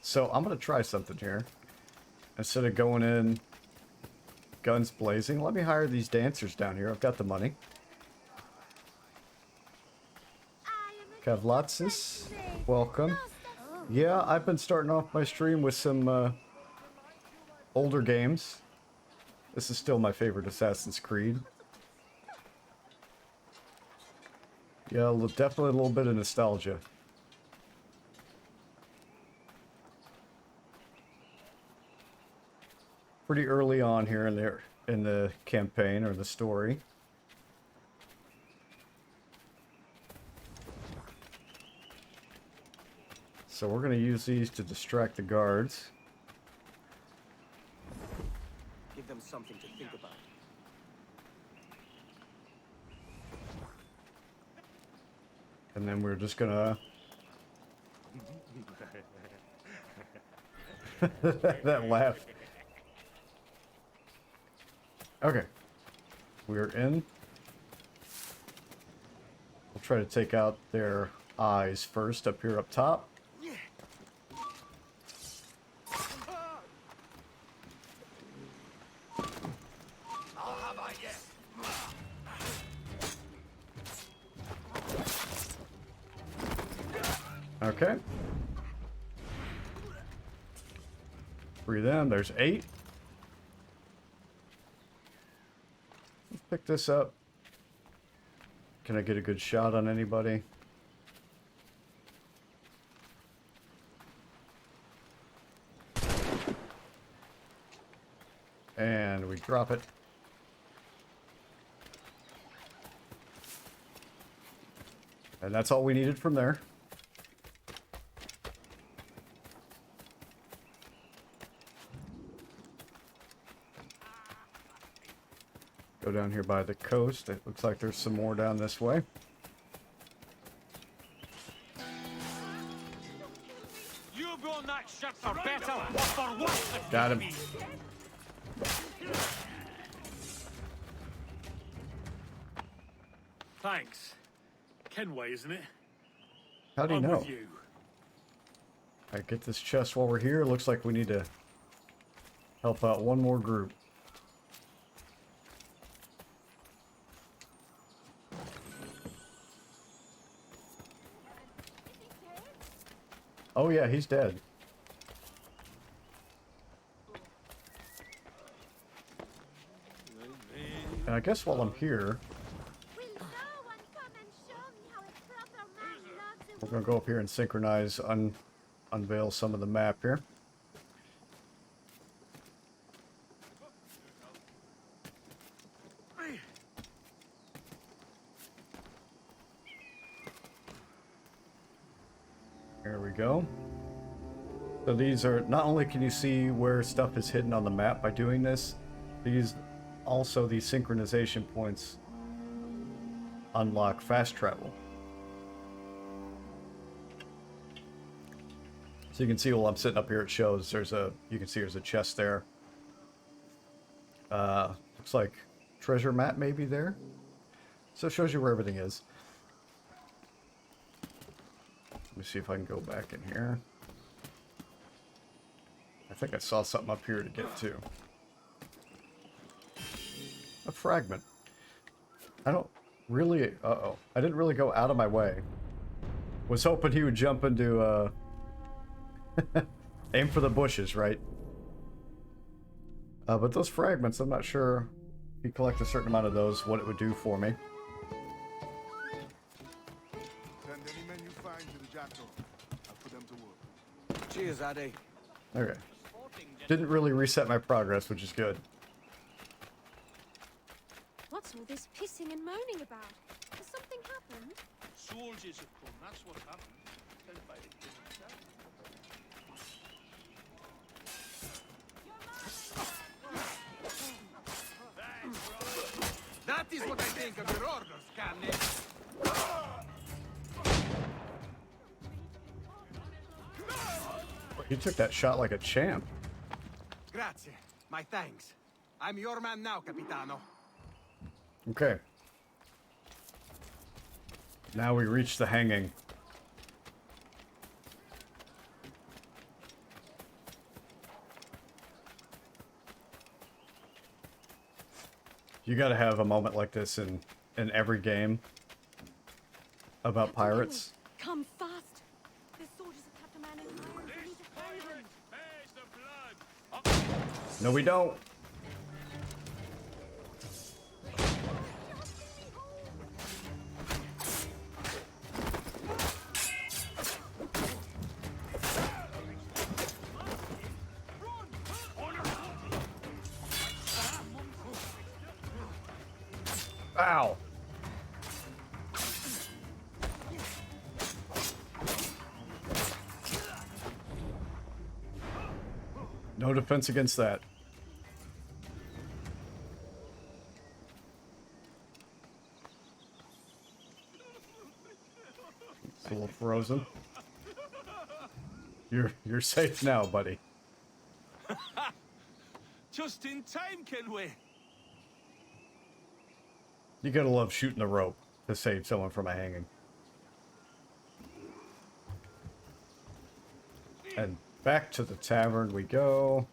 So I'm gonna try something here. Instead of going in guns blazing, let me hire these dancers down here. I've got the money. Kavlatsis, welcome. Yeah, I've been starting off my stream with some older games. This is still my favorite Assassin's Creed. Yeah, definitely a little bit of nostalgia. Pretty early on here in the campaign or the story. So we're going to use these to distract the guards. Give them something to think about. And then we're just gonna... that laugh. Okay. We're in. We'll try to take out their eyes first up here up top. Okay. Free them. There's 8. Let's pick this up. Can I get a good shot on anybody? And we drop it. And that's all we needed from there. Go down here by the coast. It looks like there's some more down this way. You run that ship for better or for worse. Got him. Thanks. Kenway, isn't it? How do you know? With you. Alright, get this chest while we're here. Looks like we need to help out one more group. Oh yeah, he's dead. And I guess while I'm here, we're gonna go up here and synchronize, unveil some of the map here. There we go. So these are, not only can you see where stuff is hidden on the map by doing this, these synchronization points unlock fast travel. So you can see while I'm sitting up here, it shows you can see there's a chest there. Looks like treasure map maybe there. So it shows you where everything is. Let me see if I can go back in here. I think I saw something up here to get to. A fragment. I don't really... Uh-oh. I didn't really go out of my way. Was hoping he would jump into, aim for the bushes, right? But those fragments, I'm not sure if you collect a certain amount of those, what it would do for me. Send any men you find to the Jackal. I'll put them to work. Cheers, Addy. Okay. Didn't really reset my progress, which is good. What's all this pissing and moaning about? Has something happened? Soldiers have come, that's what's happened. Tell by the king himself. That is what I think of your orders, Canny. He took that shot like a champ. Grazie. My thanks. I'm your man now, Capitano. Okay. Now we reach the hanging. You gotta have a moment like this in every game about pirates. Come fast. There's soldiers have kept a man in irons. We need to hang them. No, we don't. Ow. No defense against that. It's a little frozen. You're safe now, buddy. Just in time, Kenway. You gotta love shooting the rope to save someone from a hanging. And back to the tavern we go.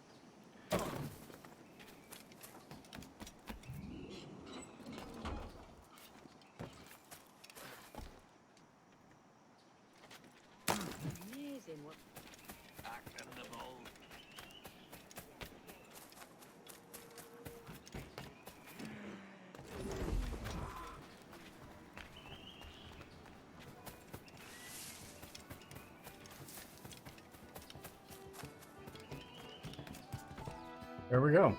There we go.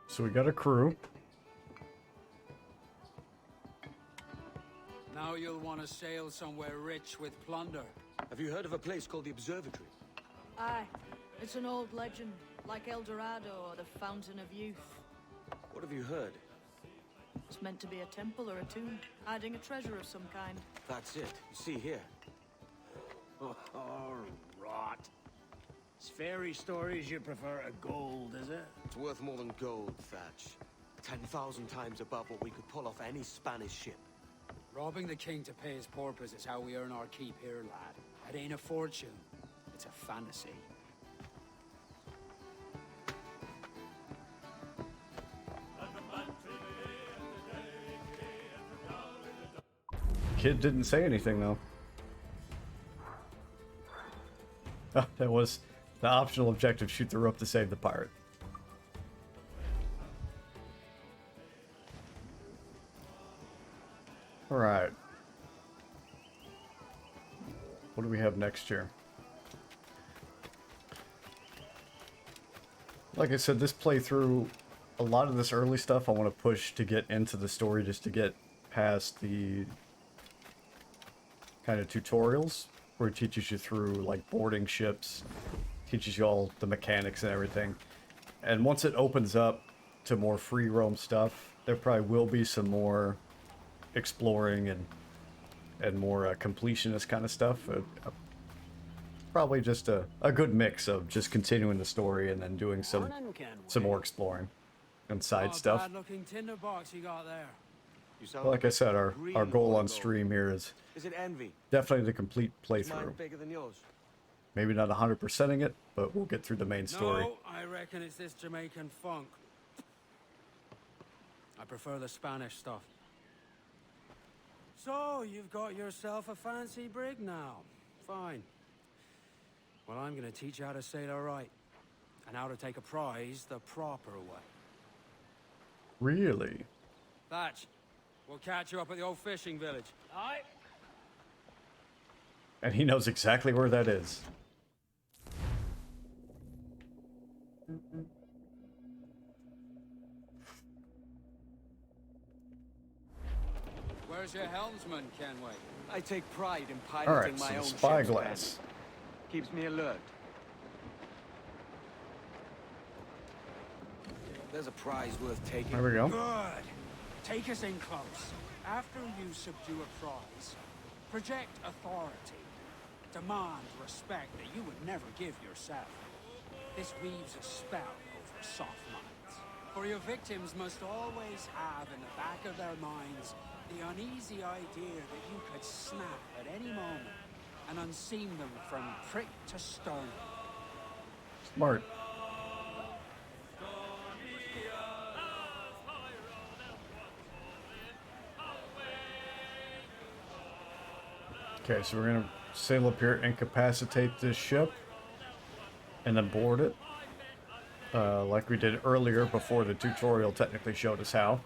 So we got a crew. Now you'll want to sail somewhere rich with plunder. Have you heard of a place called the Observatory? Aye. It's an old legend, like El Dorado or the Fountain of Youth. What have you heard? It's meant to be a temple or a tomb, hiding a treasure of some kind. That's it. You see here. Oh, rot. It's fairy stories you prefer to gold, is it? It's worth more than gold, Thatch. 10,000 times above what we could pull off any Spanish ship. Robbing the king to pay his porpoise is how we earn our keep here, lad. It ain't a fortune. It's a fantasy. Kid didn't say anything though. That was the optional objective, shoot the rope to save the pirate. Alright. What do we have next year? Like I said, this playthrough, a lot of this early stuff I want to push to get into the story, just to get past the kind of tutorials where it teaches you through like boarding ships, teaches you all the mechanics and everything. And once it opens up to more free roam stuff, there probably will be some more exploring and more completionist kind of stuff. Probably just a good mix of just continuing the story and then doing some more exploring and side stuff. Bad-looking tinderbox you got there. Like I said, our goal on stream here is it envy? definitely the complete Is mine playthrough. bigger than yours? Maybe not 100%ing it, but we'll get through the main story. No, I reckon it's this Jamaican funk. I prefer the Spanish stuff. So, you've got yourself a fancy brig now. Fine. Well, I'm gonna teach you how to sail her right. And how to take a prize the proper way. Really? Thatch, we'll catch you up at the old fishing village. Aye. And he knows exactly where that is. Where's your helmsman, Kenway? I take pride in piloting Alright, my so own spyglass. ships, keeps me alert. There's a prize worth taking. There we go. Good. Take us in close. After you subdue a prize, project authority. Demand respect that you would never give yourself. This weaves a spell over soft minds. For your victims must always have in the back of their minds the uneasy idea that you could snap at any moment and unseam them from prick to sternum. Smart. Okay, so we're gonna sail up here, incapacitate this ship, and then board it. Like we did earlier before the tutorial technically showed us how.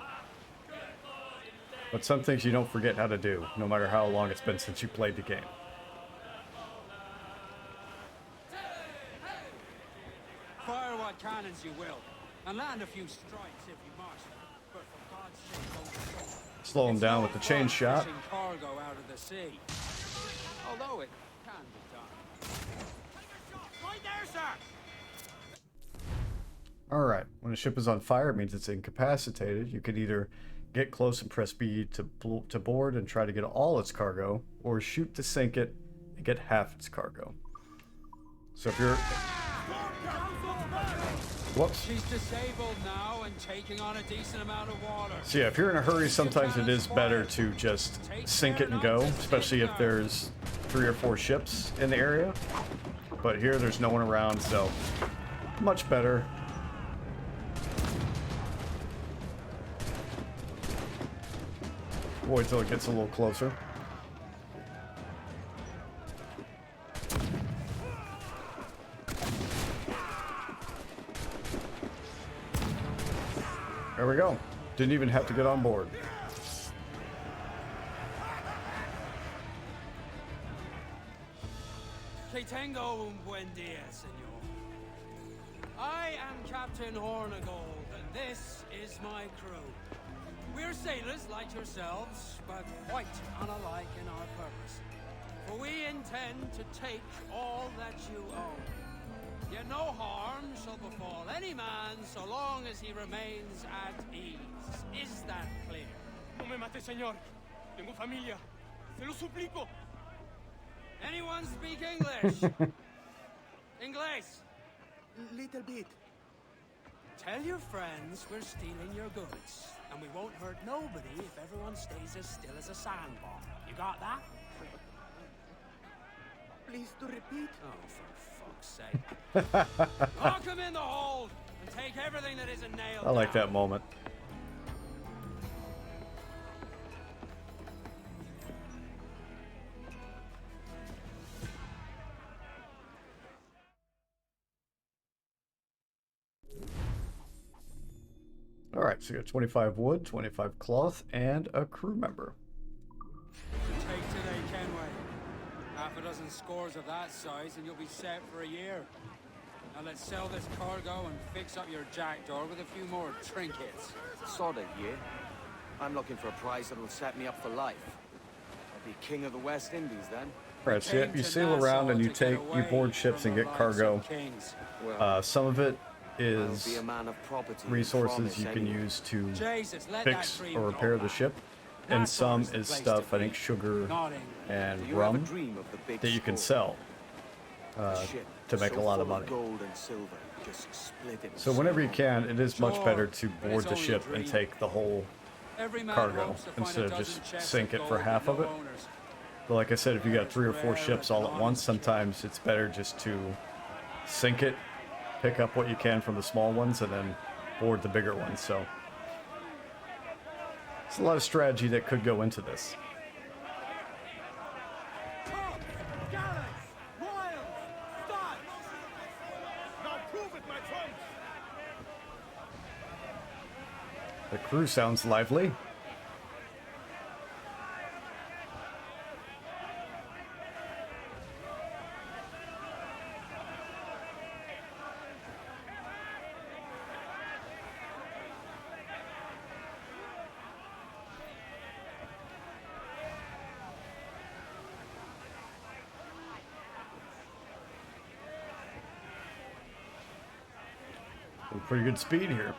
But some things you don't forget how to do, no matter how long it's been since you played the game. Fire what cannons you will, and land a few strikes if you must. But for God's sake, don't Slow him down with the chain shot. fishing cargo out of the sea. Although it can be done. Right there, sir! Alright, when a ship is on fire, it means it's incapacitated. You can either get close and press B to board and try to get all its cargo, or shoot to sink it and get half its cargo. So if you're... Whoops. She's disabled now and taking on a decent amount of water. So yeah, if you're in a hurry, sometimes it is better to just sink it and go, especially if there's 3 or 4 ships in the area. But here, there's no one around, so much better. Wait till it gets a little closer. There we go. Didn't even have to get on board. Que tengo un buen día, señor. I am Captain Hornigold, and this is my crew. We're sailors like yourselves, but quite unalike in our purpose. For we intend to take all that you own. Yet no harm shall befall any man so long as he remains at ease. Is that clear? No me mate, señor. Tengo familia. Se lo suplico. Anyone speak English? English? Little bit. Tell your friends we're stealing your goods, and we won't hurt nobody if everyone stays as still as a sandbar. You got that? Please to repeat. Oh, for fuck's sake. Lock him in the hold and take everything that isn't nailed I like down. that moment. Alright, so we got 25 wood, 25 cloth, and a crew member. Take today, Kenway. Half a dozen scores of that size and you'll be set for a year. Now let's sell this cargo and fix up your jackdaw with a few more trinkets. Sod it, yeah? I'm looking for a prize that'll set me up for life. I'll be king of the West Indies then. Right, so you sail around and you board ships and get cargo. Some of it is resources you can use to fix or repair the ship, and some is stuff, I think sugar and rum, that you can sell to make a lot of money. So whenever you can, it is much better to board the ship and take the whole cargo instead of just sink it for half of it. But like I said, if you got 3 or 4 ships all at once, sometimes it's better just to sink it, pick up what you can from the small ones, and then board the bigger ones. So it's a lot of strategy that could go into this. The crew sounds lively. Pretty good speed here.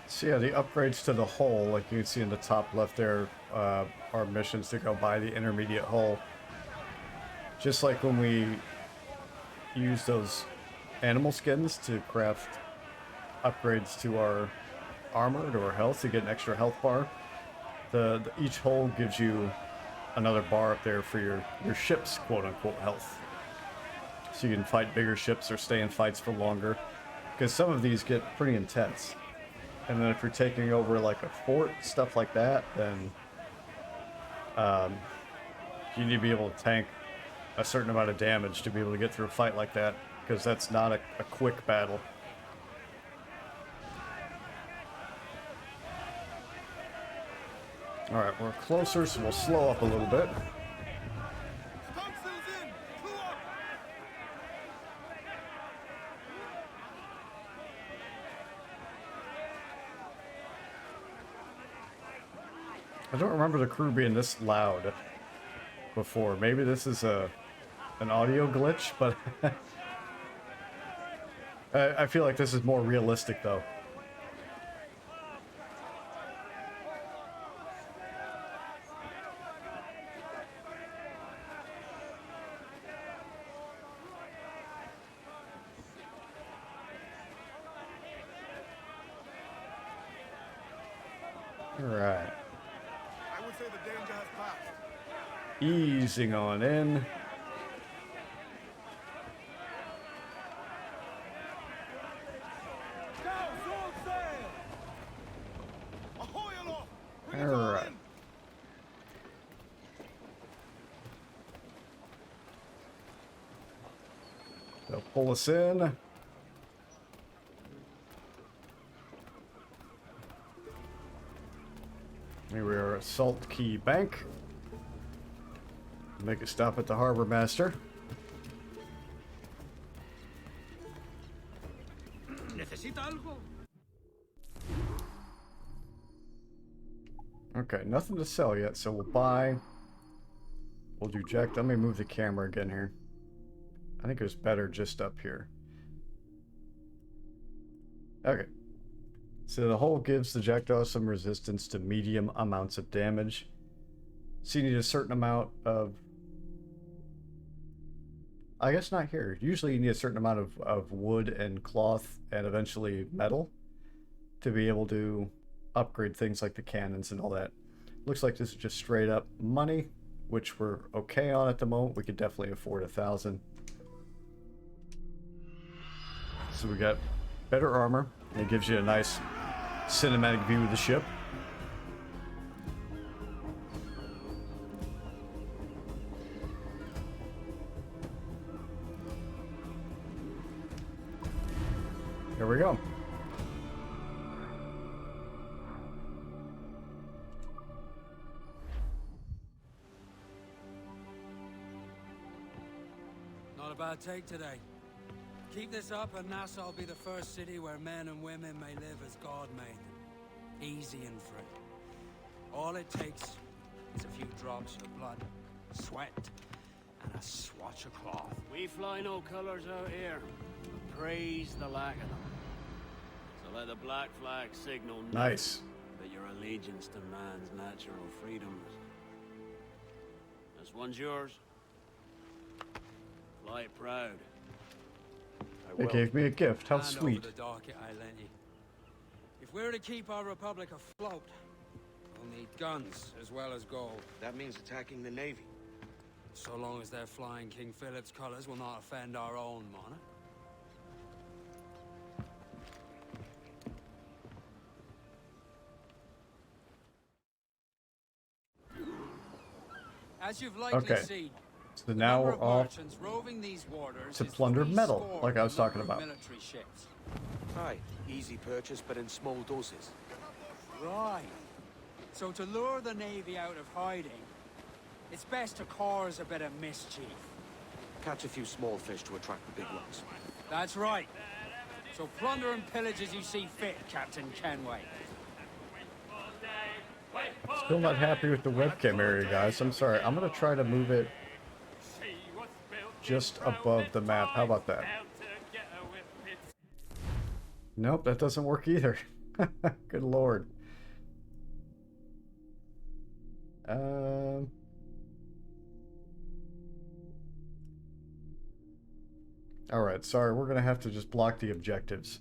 So yeah, the upgrades to the hull, like you can see in the top left there, are missions to go buy the intermediate hull. Just like when we use those animal skins to craft upgrades to our armor, to our health, to get an extra health bar. Each hull gives you another bar up there for your ship's quote-unquote health. So you can fight bigger ships or stay in fights for longer. Because some of these get pretty intense. And then if you're taking over like a fort, stuff like that, then you need to be able to tank a certain amount of damage to be able to get through a fight like that, because that's not a quick battle. Alright, we're closer, so we'll slow up a little bit. I don't remember the crew being this loud before. Maybe this is an audio glitch, but I feel like this is more realistic though. All right. I would say the danger has passed. Easing on in. Alright. They'll pull us in. Here we are at Salt Key Bank. Make a stop at the Harbor Master. ¿Necesita algo? Okay, nothing to sell yet, so we'll buy. We'll do Jack. Let me move the camera again here. I think it was better just up here. Okay. So the hull gives the Jackdaw some resistance to medium amounts of damage. So you need a certain amount of... I guess not here. Usually you need a certain amount of wood and cloth and eventually metal to be able to upgrade things like the cannons and all that. Looks like this is just straight up money, which we're okay on at the moment. We could definitely afford 1,000. So we got better armor. And it gives you a nice cinematic view of the ship. Here we go. Not a bad take today. Keep this up and Nassau will be the first city where men and women may live as God made them. Easy and free. All it takes is a few drops of blood, sweat, and a swatch of cloth. We fly no colors out here. Praise the lack of them. So let the black flag signal Nice. that your allegiance to man's natural freedoms. This one's yours. Fly it proud. They gave me a gift. How Hand sweet. over the docket I lent you. If we're to keep our republic afloat, we'll need guns as well as gold. That means attacking the Navy. So long as they're flying King Philip's colors will not offend our own monarch. As you've likely Okay. seen, So now we're off merchants roving these waters to is plunder metal, 3 like I was talking number of about. military ships. Aye, easy purchase, but in small doses. Right. So to lure the Navy out of hiding, it's best to cause a bit of mischief. Catch a few small fish to attract the big ones. That's right. So plunder and pillage as you see fit, Captain Kenway. Still not happy with the webcam area, guys. I'm sorry. I'm going to try to move it just above the map. How about that? Nope, that doesn't work either. Good lord. Alright, sorry. We're going to have to just block the objectives.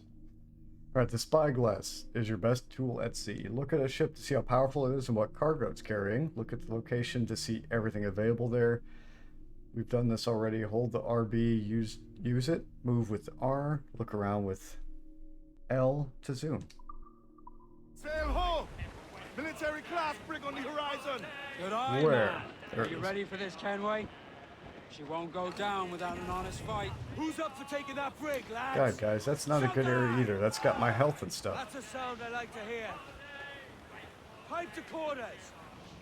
Alright, the spyglass is your best tool at sea. Look at a ship to see how powerful it is and what cargo it's carrying. Look at the location to see everything available there. We've done this already. Hold the RB, use it. Move with R. Look around with L to zoom. Sail ho! Military class brig on the horizon. Good eye, Where? man. There Are it you is. ready for this, Kenway? She won't go down without an honest fight. Who's up for taking that brig, lads? God, guys, that's not a good area either. That's got my health and stuff. That's a sound I like to hear. Pipe to quarters.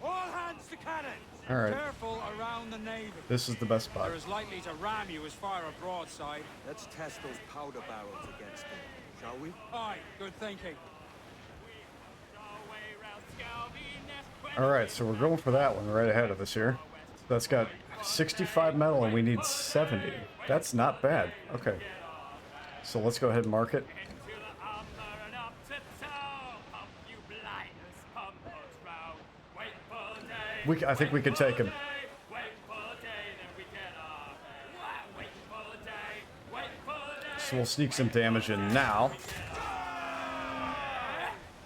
All hands to cannon. All right. Careful around the Navy. This is the best spot. They're as likely to ram you as fire a broadside. Let's test those powder barrels against them, shall we? Aye, good thinking. Alright, so we're going for that one right ahead of us here. That's got 65 metal and we need 70. That's not bad. Okay. So let's go ahead and mark it. I think we could take him. So we'll sneak some damage in now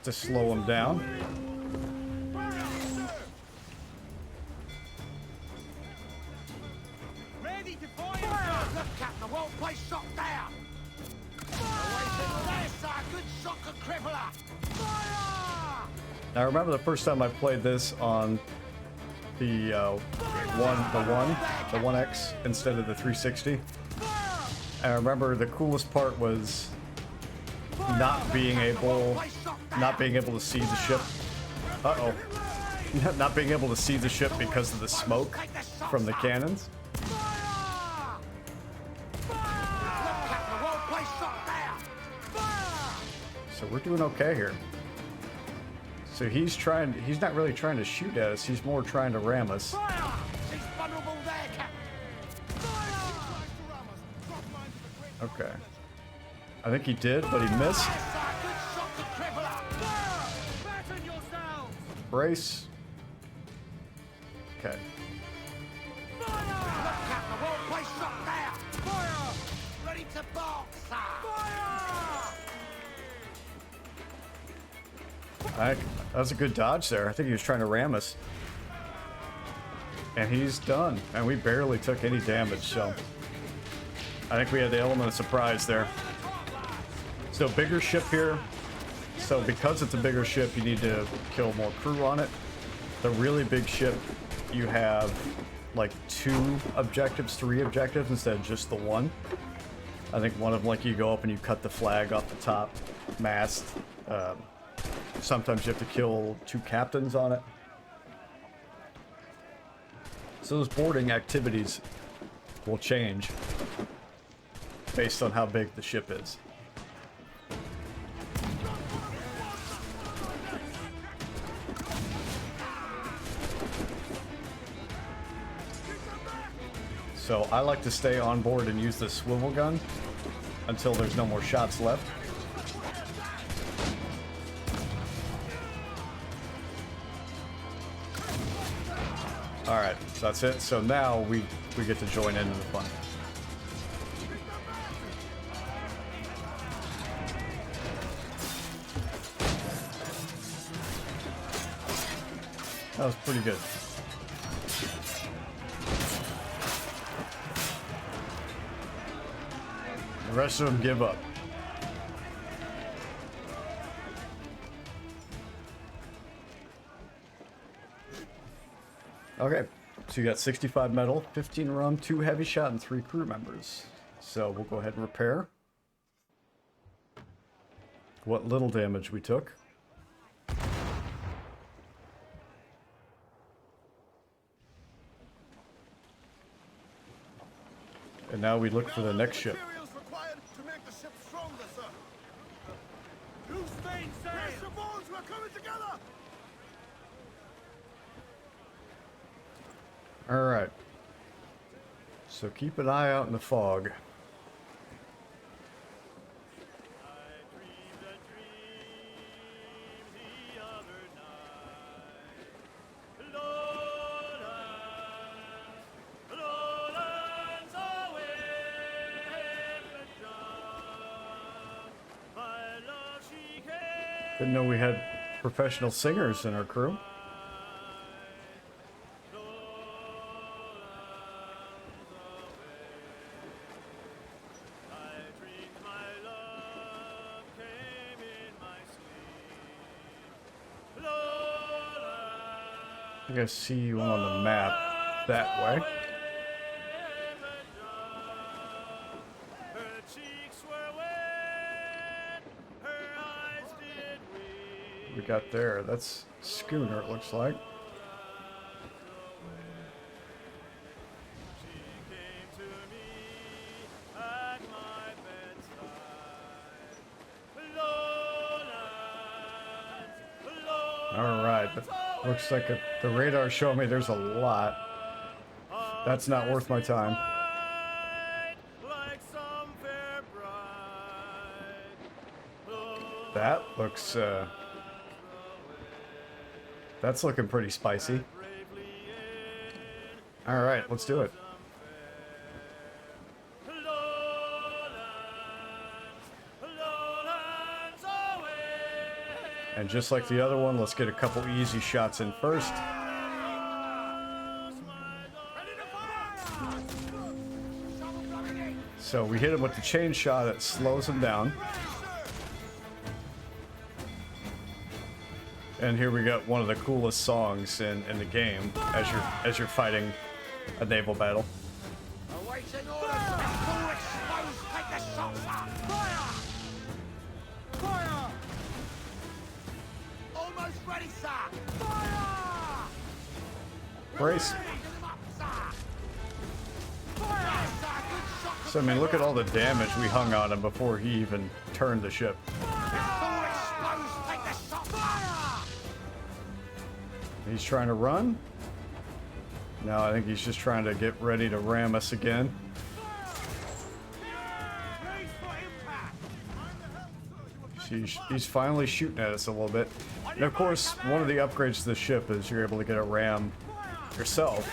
to slow him down. Ready to fire! Look, Captain, the whole place shot down! That's a good shot to cripple her! Fire! Now, I remember the first time I played this on the 1X instead of the 360. And I remember the coolest part was not being able to see the ship. Uh-oh. Not being able to see the ship because of the smoke from the cannons. So we're doing okay here. So he's not really trying to shoot at us, he's more trying to ram us. Okay. I think he did, but he missed. Brace. Okay. Ready to box! That was a good dodge there. I think he was trying to ram us. And he's done. And we barely took any damage, so I think we had the element of surprise there. So So bigger ship here. So because it's a bigger ship, you need to kill more crew on it. The really big ship, you have like 2 objectives, 3 objectives instead of just the one. I think one of them, like, you go up and you cut the flag off the top mast. Sometimes you have to kill 2 captains on it. So those boarding activities will change based on how big the ship is. So I like to stay on board and use the swivel gun until there's no more shots left. Alright, so that's it. So now we get to join into the fun. That was pretty good. The rest of them give up. Okay, so you got 65 metal, 15 rum, 2 heavy shot, and 3 crew members. So we'll go ahead and repair what little damage we took. And now we look for the next ship. Required to make the ship stronger, sir. Loose mainsail! Press your bones, we're coming together! Alright. So keep an eye out in the fog. Didn't know we had professional singers in our crew. I think I see one on the map that way. We got there. That's schooner, it looks like. Alright, but looks like the radar showing me there's a lot. That's not worth my time. That looks, that's looking pretty spicy. Alright, let's do it. And just like the other one, let's get a couple easy shots in first. So we hit him with the chain shot, it slows him down. And here we got one of the coolest songs in the game as you're fighting a naval battle. Awaiting orders! Full exposed! Take the shots! Fire! Fire! Almost ready, sir! Fire! Brace. So I mean, look at all the damage we hung on him before he even turned the ship. He's trying to run. No, I think he's just trying to get ready to ram us again. He's finally shooting at us a little bit. And of course, one of the upgrades to the ship is you're able to get a ram yourself.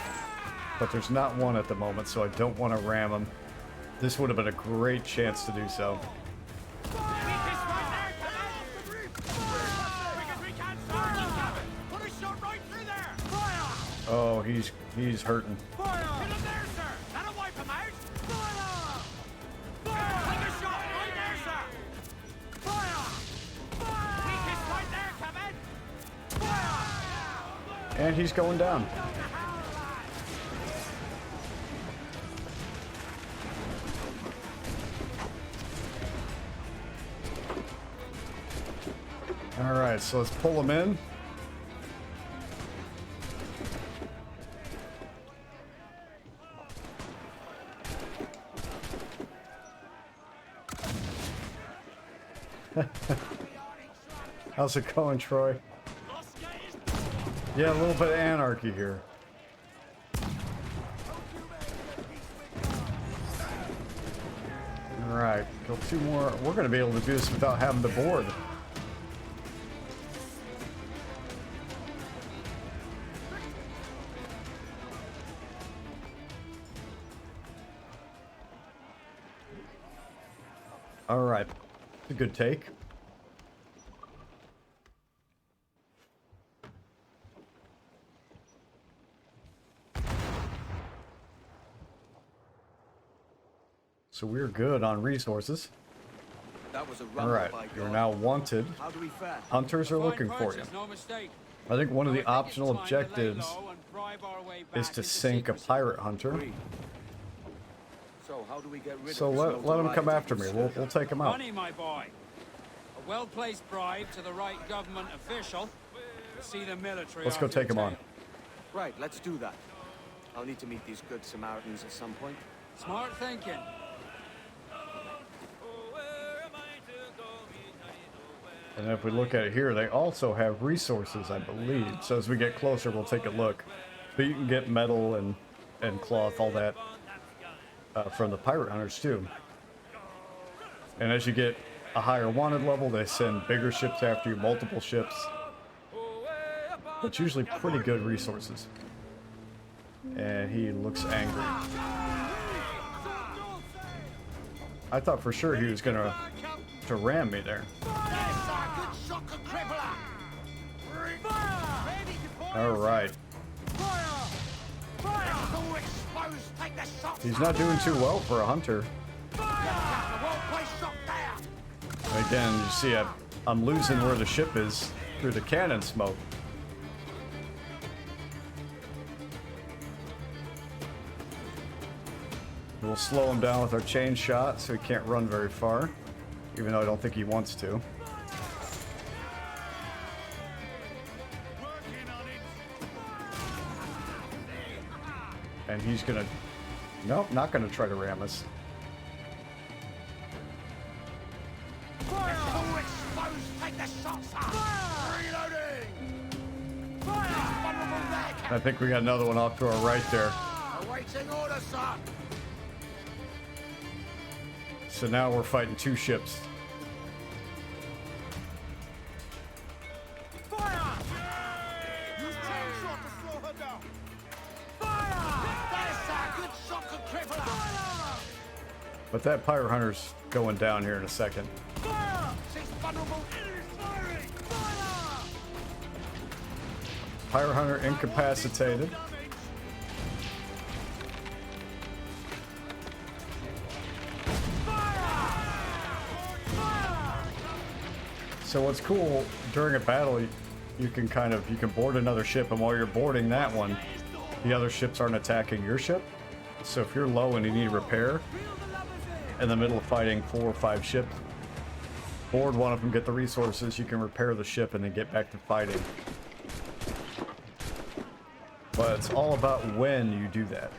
But there's not one at the moment, so I don't want to ram him. This would have been a great chance to do so. Oh, he's hurting. Fire! Get him there, sir! That'll wipe him out! Fire! Fire! Take a shot right there, sir! And he's going down. Alright, so let's pull him in. How's it going, Troy? Yeah, a little bit of anarchy here. Alright, kill 2 more. We're going to be able to do this without having to board. Alright, a good take. So we're good on resources. That was a Alright, you're now wanted. How do we fare? Hunters are looking for you. No mistake. I think one of the optional objectives is to sink a pirate hunter. So how do we get rid So of let him come after me. We'll take him out. Money, my boy. A well-placed bribe to the right government official. See the military. Let's go off your take him on. tail. Right, let's do that. I'll need to meet these good Samaritans at some point. Smart thinking. And if we look at it here, they also have resources, I believe. So as we get closer, we'll take a look. But you can get metal and cloth, all that, from the pirate hunters too. And as you get a higher wanted level, they send bigger ships after you, multiple ships. It's usually pretty good resources. And he looks angry. I thought for sure he was gonna ram me there. All right. He's not doing too well for a hunter. Again, you see I'm losing where the ship is through the cannon smoke. We'll slow him down with our chain shot so he can't run very far, even though I don't think he wants to. And he's gonna... Nope, not gonna try to ram us. I think we got another one off to our right there. Awaiting orders, sir. So now we're fighting 2 ships. But that pirate hunter's going down here in a second. Pirate hunter incapacitated. So what's cool, during a battle, you can board another ship, and while you're boarding that one, the other ships aren't attacking your ship. So if you're low and you need repair, in the middle of fighting 4 or 5 ships, board one of them, get the resources, you can repair the ship and then get back to fighting. But it's all about when you do that.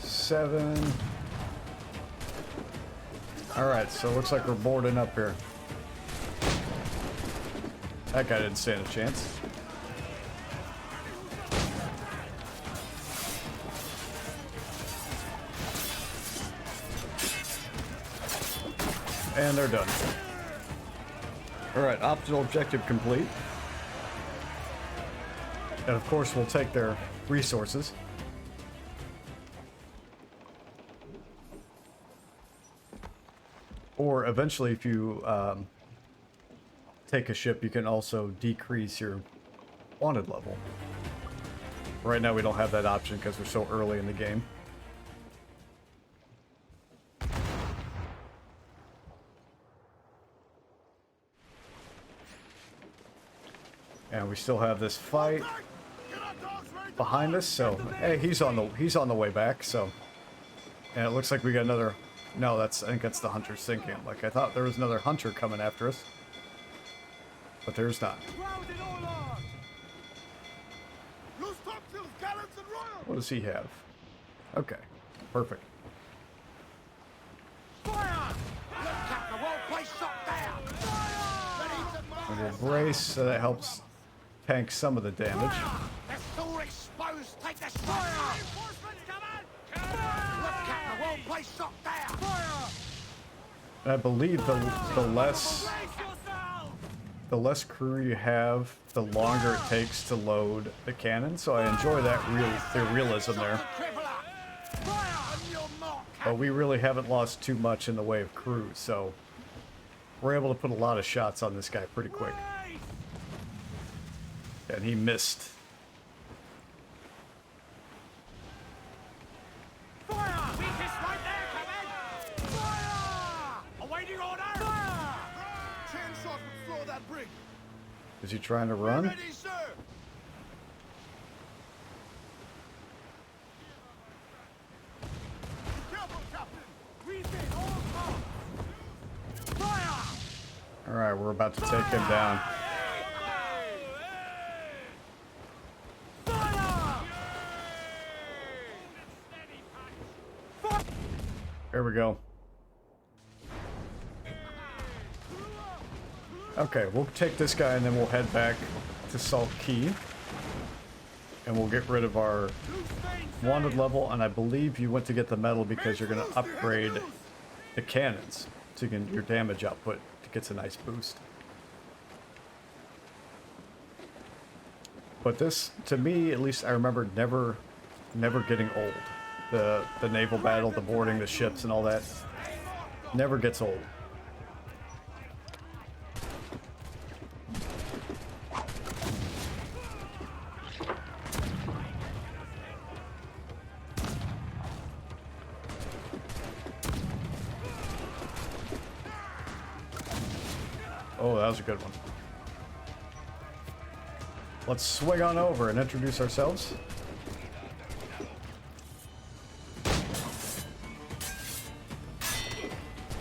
Seven. Alright, so it looks like we're boarding up here. That guy didn't stand a chance. And they're done. Alright, optional objective complete. And of course we'll take their resources. Or eventually, if you take a ship, you can also decrease your wanted level. Right now we don't have that option because we're so early in the game. And we still have this fight behind us, so hey, he's on the way back, so. And it looks like we got another. No, I think that's the hunter sinking. Like, I thought there was another hunter coming after us, but there's not. What does he have? Okay, perfect. And we'll brace, so that helps tank some of the damage. And I believe the less crew you have, the longer it takes to load the cannon. So I enjoy the realism there. But we really haven't lost too much in the way of crew, so we're able to put a lot of shots on this guy pretty quick. And he missed. Is he trying to run? Alright, we're about to take him down. There we go. Okay, we'll take this guy and then we'll head back to Salt Key. And we'll get rid of our wanted level. And I believe you went to get the medal because you're going to upgrade the cannons. So you can, your damage output gets a nice boost. But this, to me, at least I remember never getting old. The naval battle, the boarding, the ships and all that never gets old. Oh, that was a good one. Let's swing on over and introduce ourselves.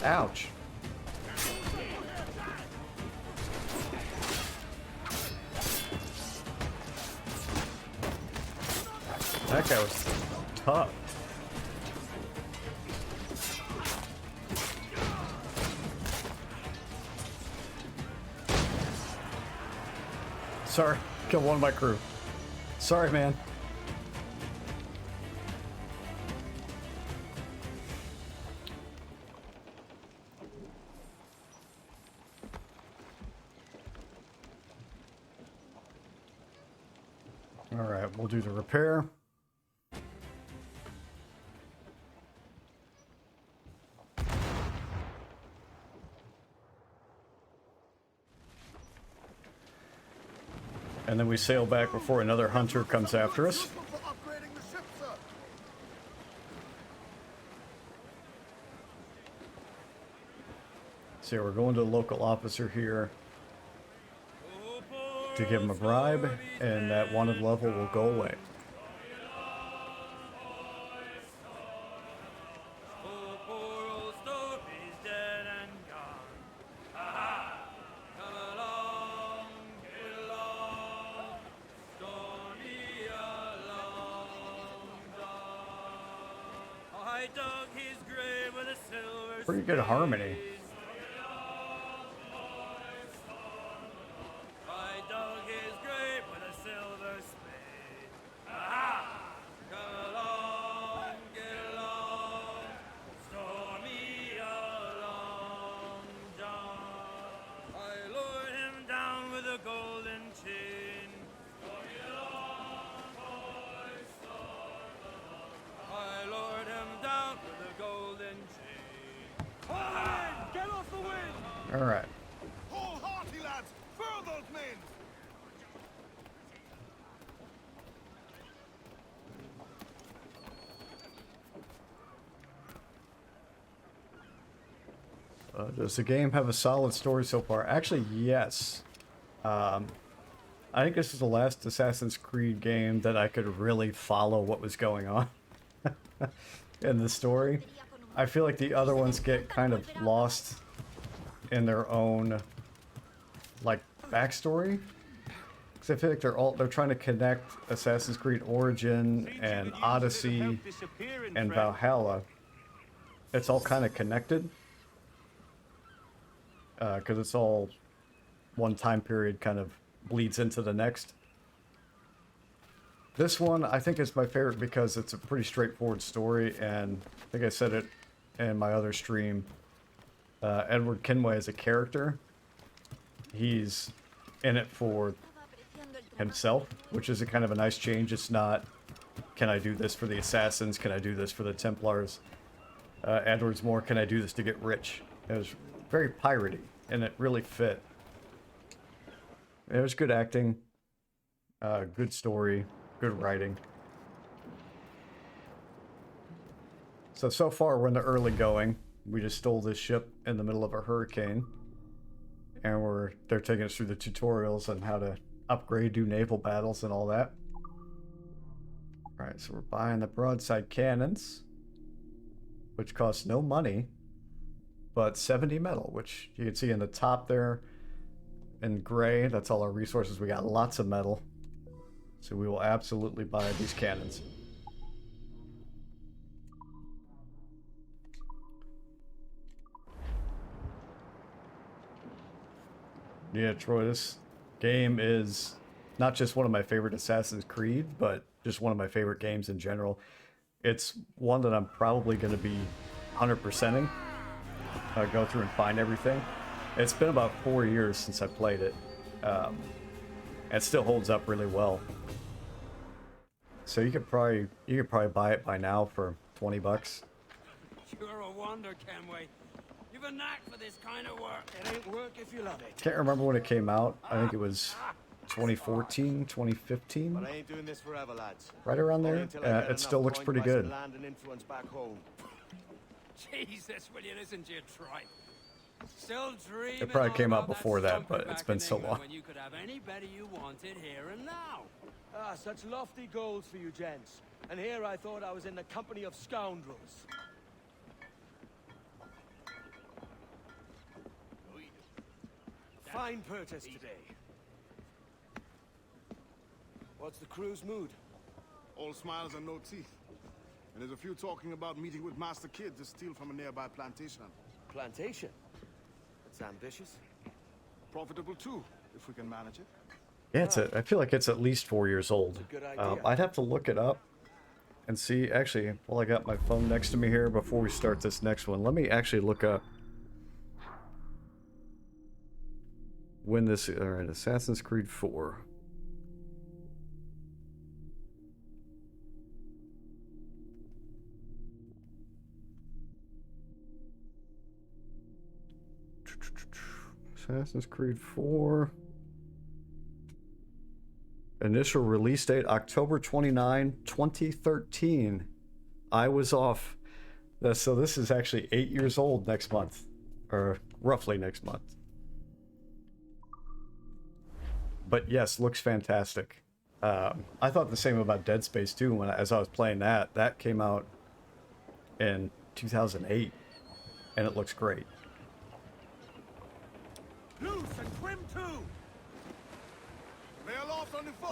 Ouch. That guy was tough. Sorry, killed one of my crew. Sorry, man. All right, we'll do the repair. And then we sail back before another hunter comes after us. So we're going to the local officer here to give him a bribe, and that wanted level will go away. Pretty good harmony. All right. Hold hearty, lads! Further, men! Does the game have a solid story so far? Actually, yes. I I think this is the last Assassin's Creed game that I could really follow what was going on in the story. I feel like the other ones get kind of lost in their own, like, backstory. Because I feel like they're trying to connect Assassin's Creed Origin and Odyssey and Valhalla. It's all kind of connected. Because it's all one time period kind of bleeds into the next. This one, I think, is my favorite because it's a pretty straightforward story, and I think I said it in my other stream. Edward Kenway as a character, he's in it for himself, which is a kind of a nice change. It's not, can I do this for the Assassins? Can I do this for the Templars? Edward's more, can I do this to get rich? It was very piratey, and it really fit. It was good acting, good story, good writing. So far we're in the early going. We just stole this ship in the middle of a hurricane. And they're taking us through the tutorials on how to upgrade, do naval battles and all that. Alright, so we're buying the broadside cannons, which cost no money, but 70 metal, which you can see in the top there in gray. That's all our resources. We got lots of metal. So we will absolutely buy these cannons. Yeah, Troy, this game is not just one of my favorite Assassin's Creed, but just one of my favorite games in general. It's one that I'm probably going to be 100%ing. Go through and find everything. It's been about 4 years since I played it. It still holds up really well. So you could probably buy it by now for 20 bucks. You're a wonder, Kenway. You've a knack for this kind of work. It ain't work if you love it. Can't remember when it came out. I think it was 2014, 2015. But I ain't doing this forever, lads. Right around there. It still looks pretty good. Land and influence back home. Jesus, will you listen to your tripe? Still dreaming. It probably came out before that, but it's been so long. When you could have anybody you wanted here and now. Ah, such lofty goals for you gents. And here I thought I was in the company of scoundrels. Fine purchase today. What's the crew's mood? All smiles and no teeth. And there's a few talking about meeting with Master Kid to steal from a nearby plantation. Plantation? That's ambitious. Profitable too, if we can manage it. Yeah, I feel like it's at least 4 years old. Good idea. I'd have to look it up and see. Actually, while I got my phone next to me here, before we start this next one, let me actually look up when this. All right, Assassin's Creed 4. Assassin's Creed 4. Initial release date October 29, 2013. I was off. So this is actually 8 years old next month, or roughly next month. But yes, looks fantastic. I thought the same about Dead Space 2 as I was playing that. That came out in 2008, and it looks great. Loose and trim too.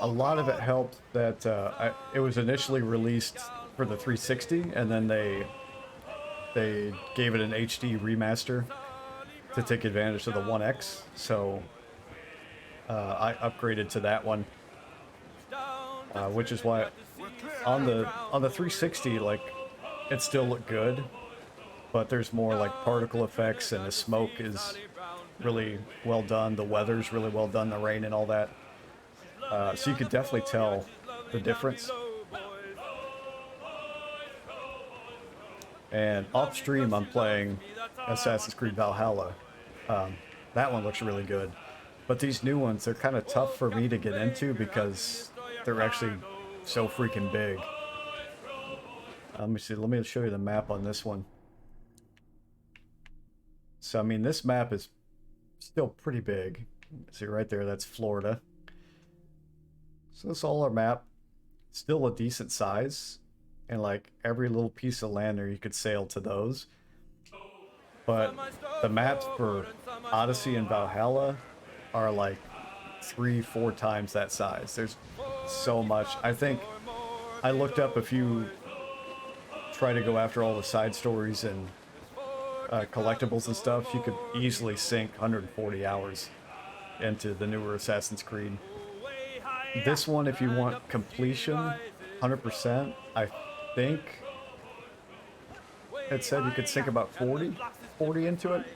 A lot of it helped that it was initially released for the 360, and then they gave it an HD remaster to take advantage of the 1X. So I upgraded to that one, which is why on the 360, like, it still looked good, but there's more like particle effects, and the smoke is really well done. The weather's really well done, the rain and all that. So you could definitely tell the difference. And off stream, I'm playing Assassin's Creed Valhalla. That one looks really good. But these new ones, they're kind of tough for me to get into because they're actually so freaking big. Let me see. Let me show you the map on this one. So, I mean, this map is still pretty big. See right there, that's Florida. So this solar map, still a decent size, and like every little piece of land there, you could sail to those. But the maps for Odyssey and Valhalla are like 3-4 times that size. There's so much. I think I looked up if you try to go after all the side stories and collectibles and stuff, you could easily sink 140 hours into the newer Assassin's Creed. This one, if you want completion, 100%, I think it said you could sink about 40 into it.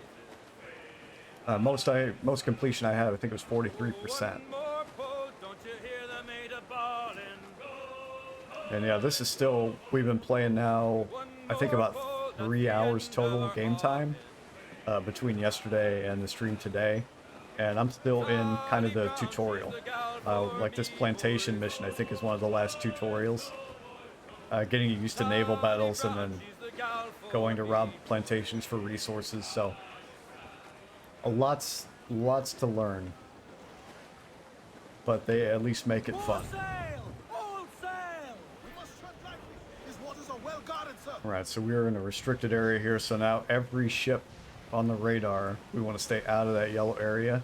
Most completion I had, I think it was 43%. And yeah, this is still, we've been playing now, I think about 3 hours total game time between yesterday and the stream today. And I'm still in kind of the tutorial. Like this plantation mission, I think is one of the last tutorials. Getting used to naval battles and then going to rob plantations for resources. So lots to learn. But they at least make it fun. Alright, so we're in a restricted area here, so now every ship on the radar, we want to stay out of that yellow area.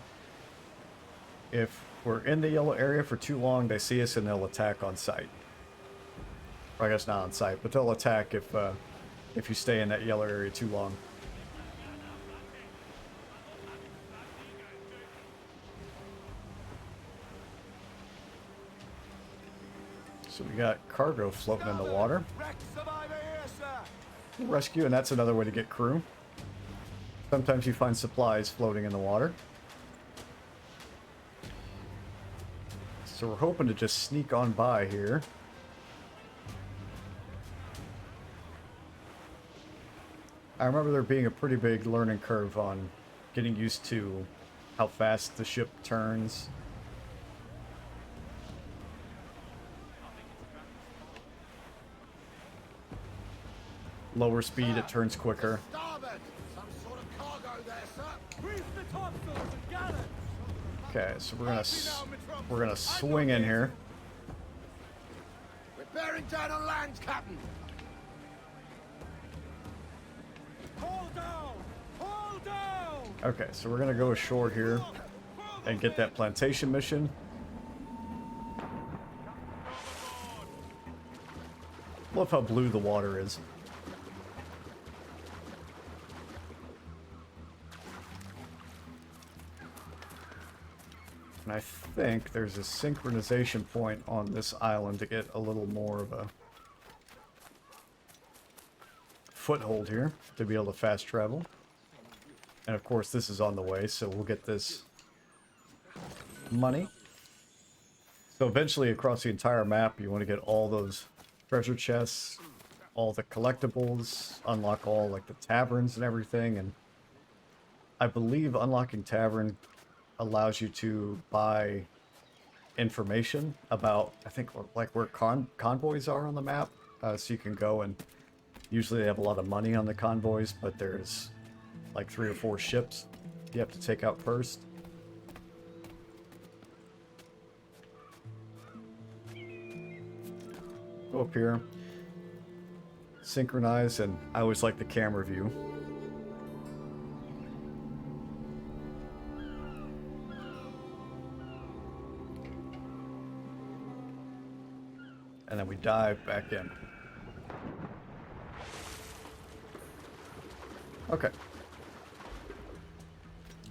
If we're in the yellow area for too long, they see us and they'll attack on sight. Or I guess not on sight, but they'll attack if you stay in that yellow area too long. So we got cargo floating in the water. Rescue, and that's another way to get crew. Sometimes you find supplies floating in the water. So we're hoping to just sneak on by here. I remember there being a pretty big learning curve on getting used to how fast the ship turns. Lower speed, it turns quicker. Okay, so we're gonna swing in here. We're bearing down on land, Captain. Hold down! Hold down! Okay, so we're gonna go ashore here and get that plantation mission. Love how blue the water is. And I think there's a synchronization point on this island to get a little more of a foothold here to be able to fast travel. And of course this is on the way, so we'll get this money. So eventually across the entire map you want to get all those treasure chests, all the collectibles, unlock all like the taverns and everything, and I believe unlocking tavern allows you to buy information about, I think, like where convoys are on the map. So you can go and usually they have a lot of money on the convoys, but there's like 3 or 4 ships you have to take out first. Go up here, synchronize, and I always like the camera view. And then we dive back in. Okay.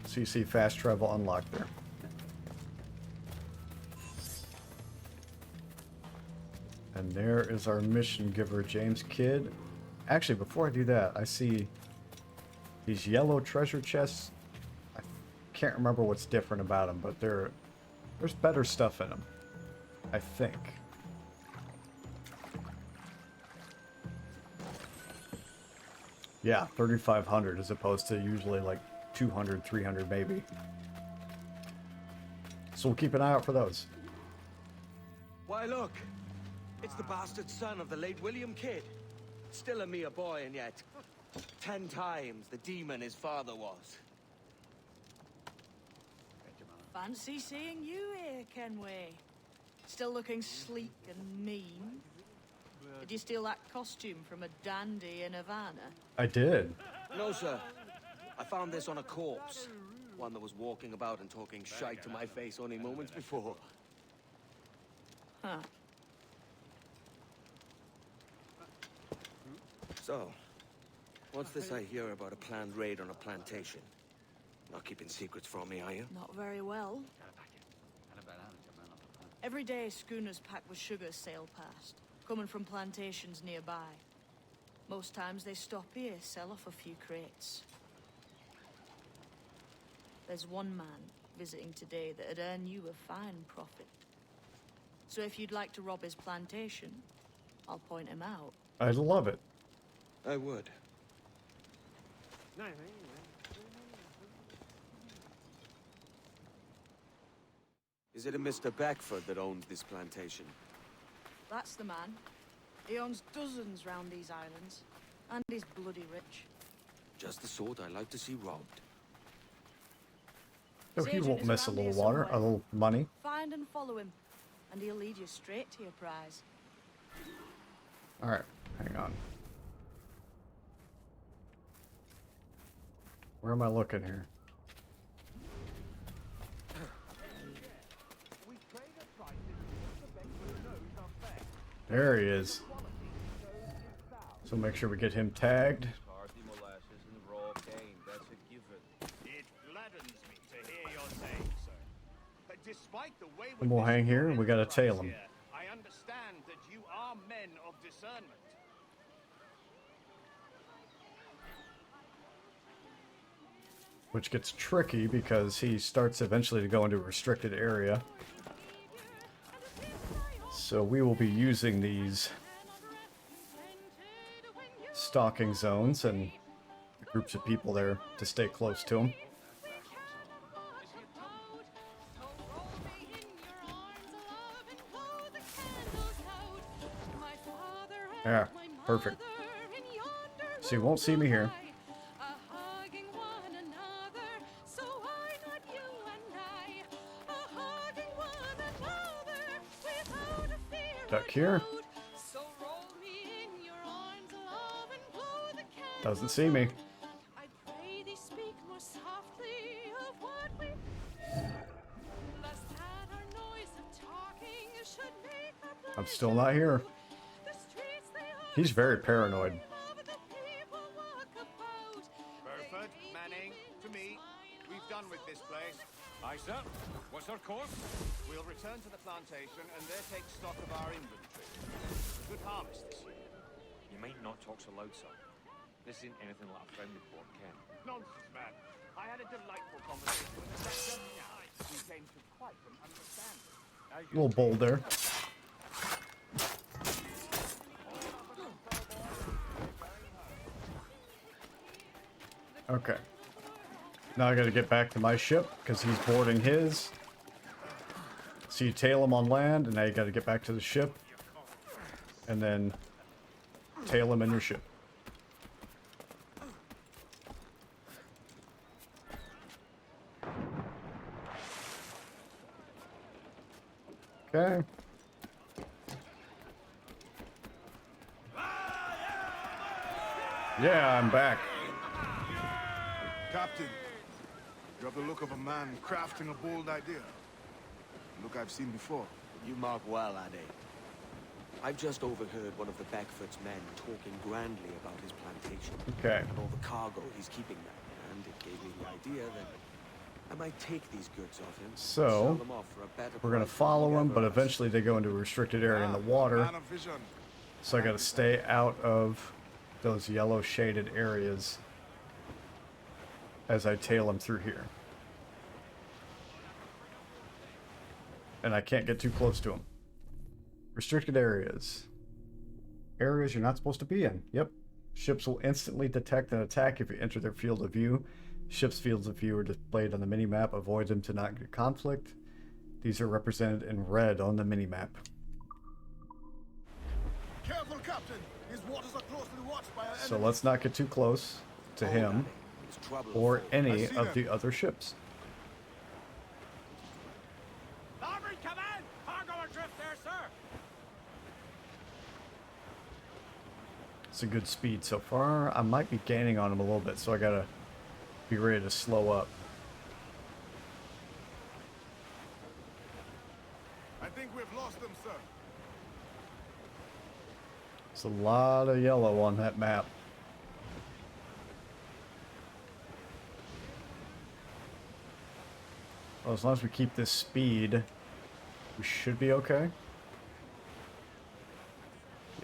So you see fast travel unlocked there. And there is our mission giver, James Kidd. Actually, before I do that, I see these yellow treasure chests. I can't remember what's different about them, but there's better stuff in them, I think. Yeah, 3,500 as opposed to usually like 200, 300 maybe. So we'll keep an eye out for those. Why, look. It's the bastard son of the late William Kidd. Still a mere boy, and yet 10 times the demon his father was. Fancy seeing you here, Kenway. Still looking sleek and mean? Did you steal that costume from a dandy in Havana? I did. No, sir. I found this on a corpse. One that was walking about and talking shite to my face only moments before. Huh. So, what's this I hear about a planned raid on a plantation? Not keeping secrets from me, are you? Not very well. Every day, schooners packed with sugar sail past, coming from plantations nearby. Most times they stop here, sell off a few crates. There's one man visiting today that'd earn you a fine profit. So if you'd like to rob his plantation, I'll point him out. I'd love it. I would. Is it a Mr. Beckford that owns this plantation? That's the man. He owns dozens round these islands. And he's bloody rich. Just the sort I like to see robbed. Oh, he won't miss a little water, a little money. Find and follow him, and he'll lead you straight to your prize. Alright, hang on. Where am I looking here? There he is. So make sure we get him tagged. And we'll hang here and we gotta tail him. I understand that you are men of discernment. Which gets tricky because he starts eventually to go into a restricted area. So we will be using these stalking zones and groups of people there to stay close to him. Yeah, perfect. So you won't see me here. Duck here. Doesn't see me. I'm still not here. He's very paranoid. Burford, Manning, to me. We've done with this place. Aye, sir. What's our course? We'll return to the plantation and there take stock of our inventory. Good harvest this year. You might not talk so loud, sir. This ain't anything like a friendly port, Ken. Nonsense, man. I had a delightful conversation with a lecturer. We came to quite an understanding. A little bold there. Okay. Now I gotta get back to my ship because he's boarding his. So you tail him on land and now you gotta get back to the ship. And then tail him in your ship. Okay. Yeah, I'm back. Captain, you have the look of a man crafting a bold idea. A look I've seen before. You mark well, Ade. I've just overheard one of the Beckford's men talking grandly about his plantation. Okay. And all the cargo he's keeping there. And it gave me the idea that I might take these goods off him. So, sell them off for a better we're gonna price follow him, than but ever. eventually they go into a restricted area in the water. Man of vision. So I gotta stay out of those yellow shaded areas as I tail him through here. And I can't get too close to him. Restricted areas. Areas you're not supposed to be in. Yep. Ships will instantly detect an attack if you enter their field of view. Ships' fields of view are displayed on the minimap. Avoid them to not get conflict. These are represented in red on the minimap. Careful, Captain. His waters are closely watched by our So let's not get too close to him or any of the other ships. Larboard, come in! Cargo adrift there! It's a good speed so far. I might be gaining on him a little bit, so I gotta be ready to slow up. I think we've lost them, sir. There's a lot of yellow on that map. Well, as long as we keep this speed, we should be okay.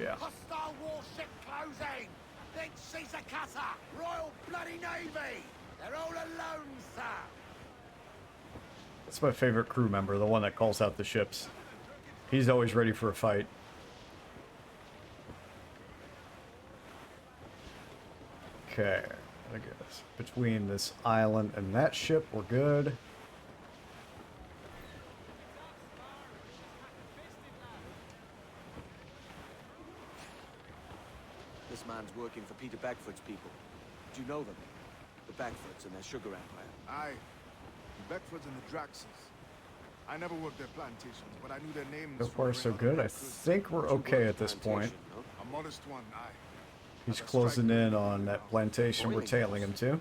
Yeah. Hostile warship closing! Think Caesar cutter! Royal Bloody Navy! They're all alone, sir! That's my favorite crew member, the one that calls out the ships. He's always ready for a fight. Okay, I guess between this island and that ship, we're good. This man's working for Peter Beckford's people. Do you know them? The Beckfords and their sugar empire. Aye. The Beckfords and the Draxes. I never worked their plantations, but I knew their names. So far, so good. I think we're okay at this point. A modest one, aye. He's closing in on that plantation we're tailing him to.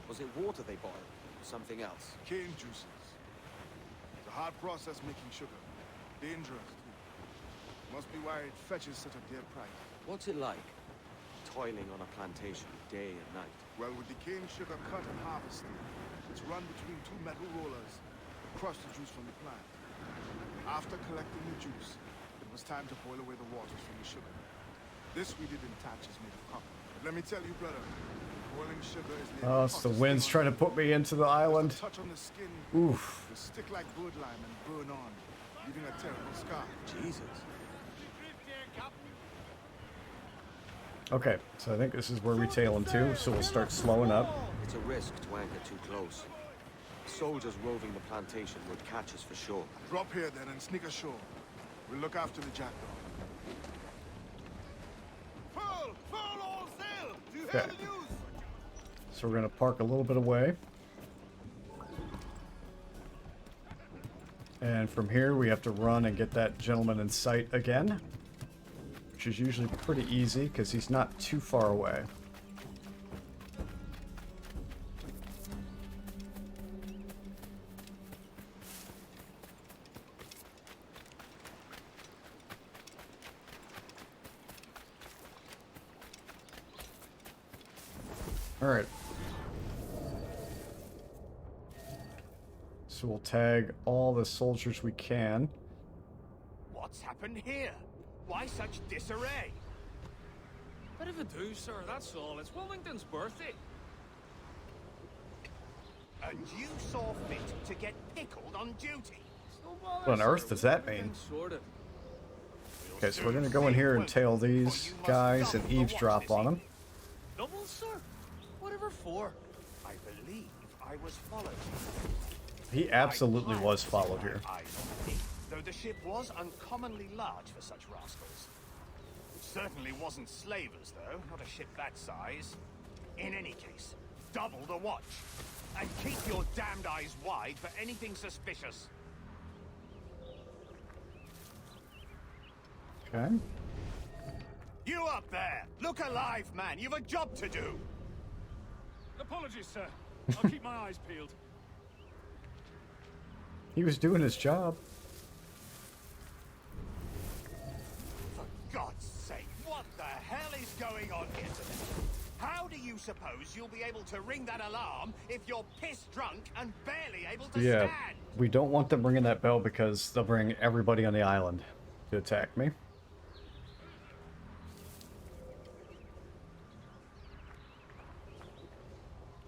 Was it water they boiled? Or something else? Cane juices. It's a hard process making sugar. Dangerous, too. Must be why it fetches such a dear price. What's it like? Toiling on a plantation day and night. Well, with the cane sugar cut and harvested, it's run between two metal rollers that crush the juice from the plant. After collecting the juice, it was time to boil away the waters from the sugar. This we did in tatches made of copper. But let me tell you, brother, boiling sugar is the Oh, it's the wind's trying to put me into the island. touch on the skin. Oof. Will stick like bird lime and burn on, leaving a terrible scar. Jesus. Okay, so I think this is where we tail him to, so we'll start slowing up. It's a risk to anchor too close. Soldiers roving the plantation would catch us for sure. Drop here then and sneak ashore. We'll look after the jackdaw. Full! Full all sail! Do you hear Okay. the news? So we're going to park a little bit away. And from here, we have to run and get that gentleman in sight again. Which is usually pretty easy, because he's not too far away. Alright. So we'll tag all the soldiers we can. What's happened here? Why such disarray? Bit of a do, sir, that's all. It's Wilmington's birthday. And you saw fit to get pickled on duty? What on earth does that mean? Sort of. Okay, so we're gonna go in here and tail these guys and eavesdrop on them. Double, sir? Whatever for? I believe I was followed. He absolutely was followed here. Though the ship was uncommonly large for such rascals. It certainly wasn't slavers, though. Not a ship that size. In any case, double the watch. And keep your damned eyes wide for anything suspicious. Okay. You up there! Look alive, man! You've a job to do! Apologies, sir. I'll keep my eyes peeled. He was doing his job. For God's sake, what the hell is going on here today? How do you suppose you'll be able to ring that alarm if you're pissed drunk and barely able to Yeah, stand? we don't want them ringing that bell because they'll bring everybody on the island to attack me.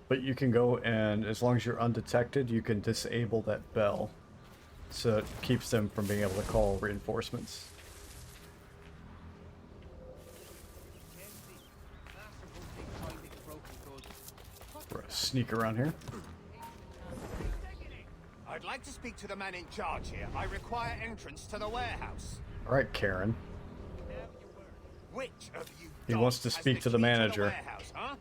But you can go and, as long as you're undetected, you can disable that bell. So it keeps them from being able to call reinforcements. We're gonna sneak around here. I'd like to speak to the man in charge here. I require entrance to the warehouse. Alright, Karen. Which of you He wants to dogs has speak to the key manager. warehouse, huh?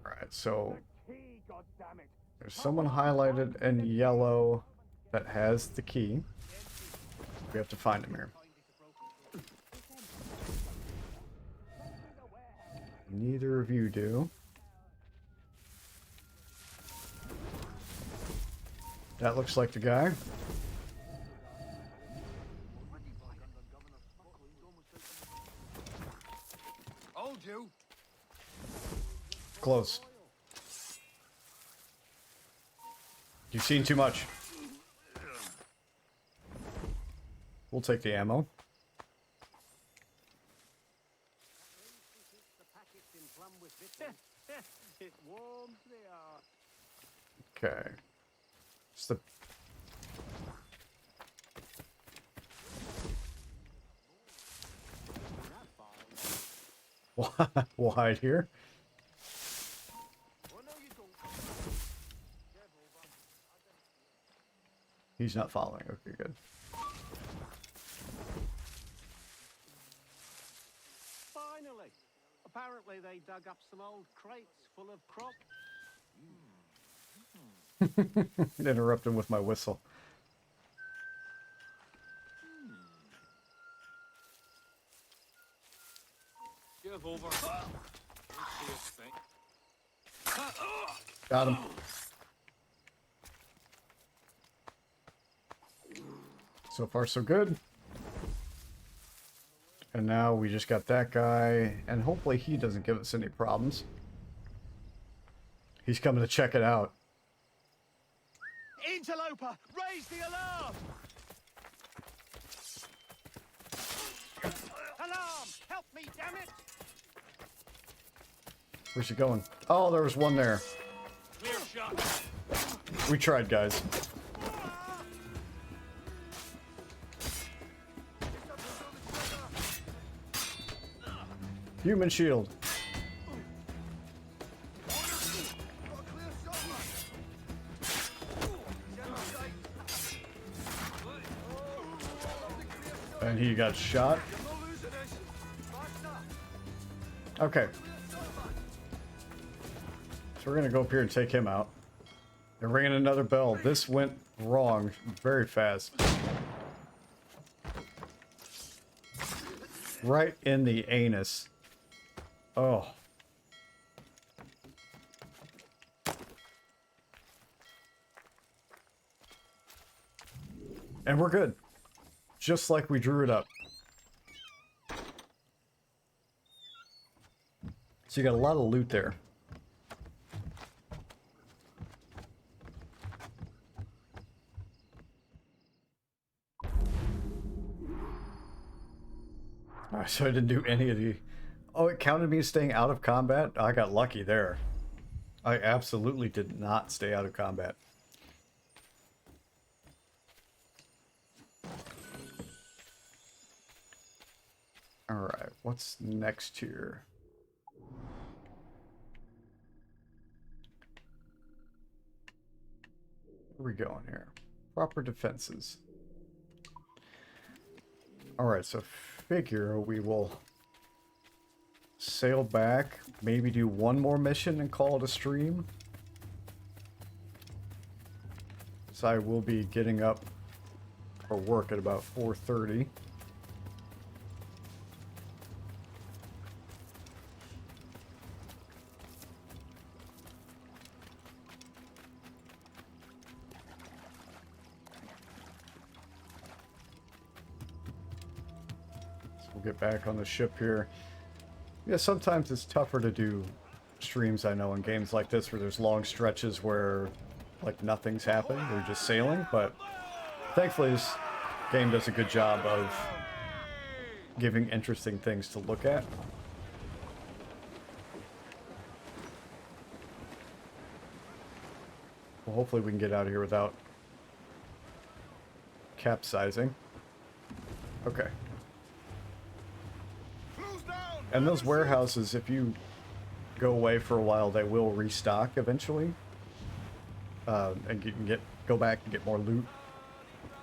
Alright, so Key, goddammit. there's someone highlighted in yellow that has the key. We have to find him here. Neither of you do. That looks like the guy. Hold you. Close. You've seen too much. We'll take the ammo. It warms the heart. Okay. It's the... We'll hide here. He's not following. Okay, good. Finally! Apparently they dug up some old crates full of crop. Interrupt him with my whistle. Give over. Got him. So far, so good. And now we just got that guy, and hopefully he doesn't give us any problems. He's coming to check it out. Interloper! Raise the alarm! Alarm! Help me, damn it! Where's he going? Oh, there was one there. Clear shot. We tried, guys. Human shield. And he got shot. Okay. So we're gonna go up here and take him out. They're ringing another bell. This went wrong very fast. Right in the anus. Oh. And we're good. Just like we drew it up. So you got a lot of loot there. Alright, so I didn't do any of the... Oh, it counted me staying out of combat? I got lucky there. I absolutely did not stay out of combat. Alright, what's next here? Where are we going here? Proper defenses. Alright, so figure we will sail back, maybe do one more mission and call it a stream. So I will be getting up for work at about 4:30. We'll get back on the ship here. Yeah, sometimes it's tougher to do streams, I know, in games like this where there's long stretches where, like, nothing's happening. They're just sailing, but thankfully this game does a good job of giving interesting things to look at. Well, hopefully we can get out of here without capsizing. Okay. And those warehouses, if you go away for a while, they will restock eventually. And you can go back and get more loot.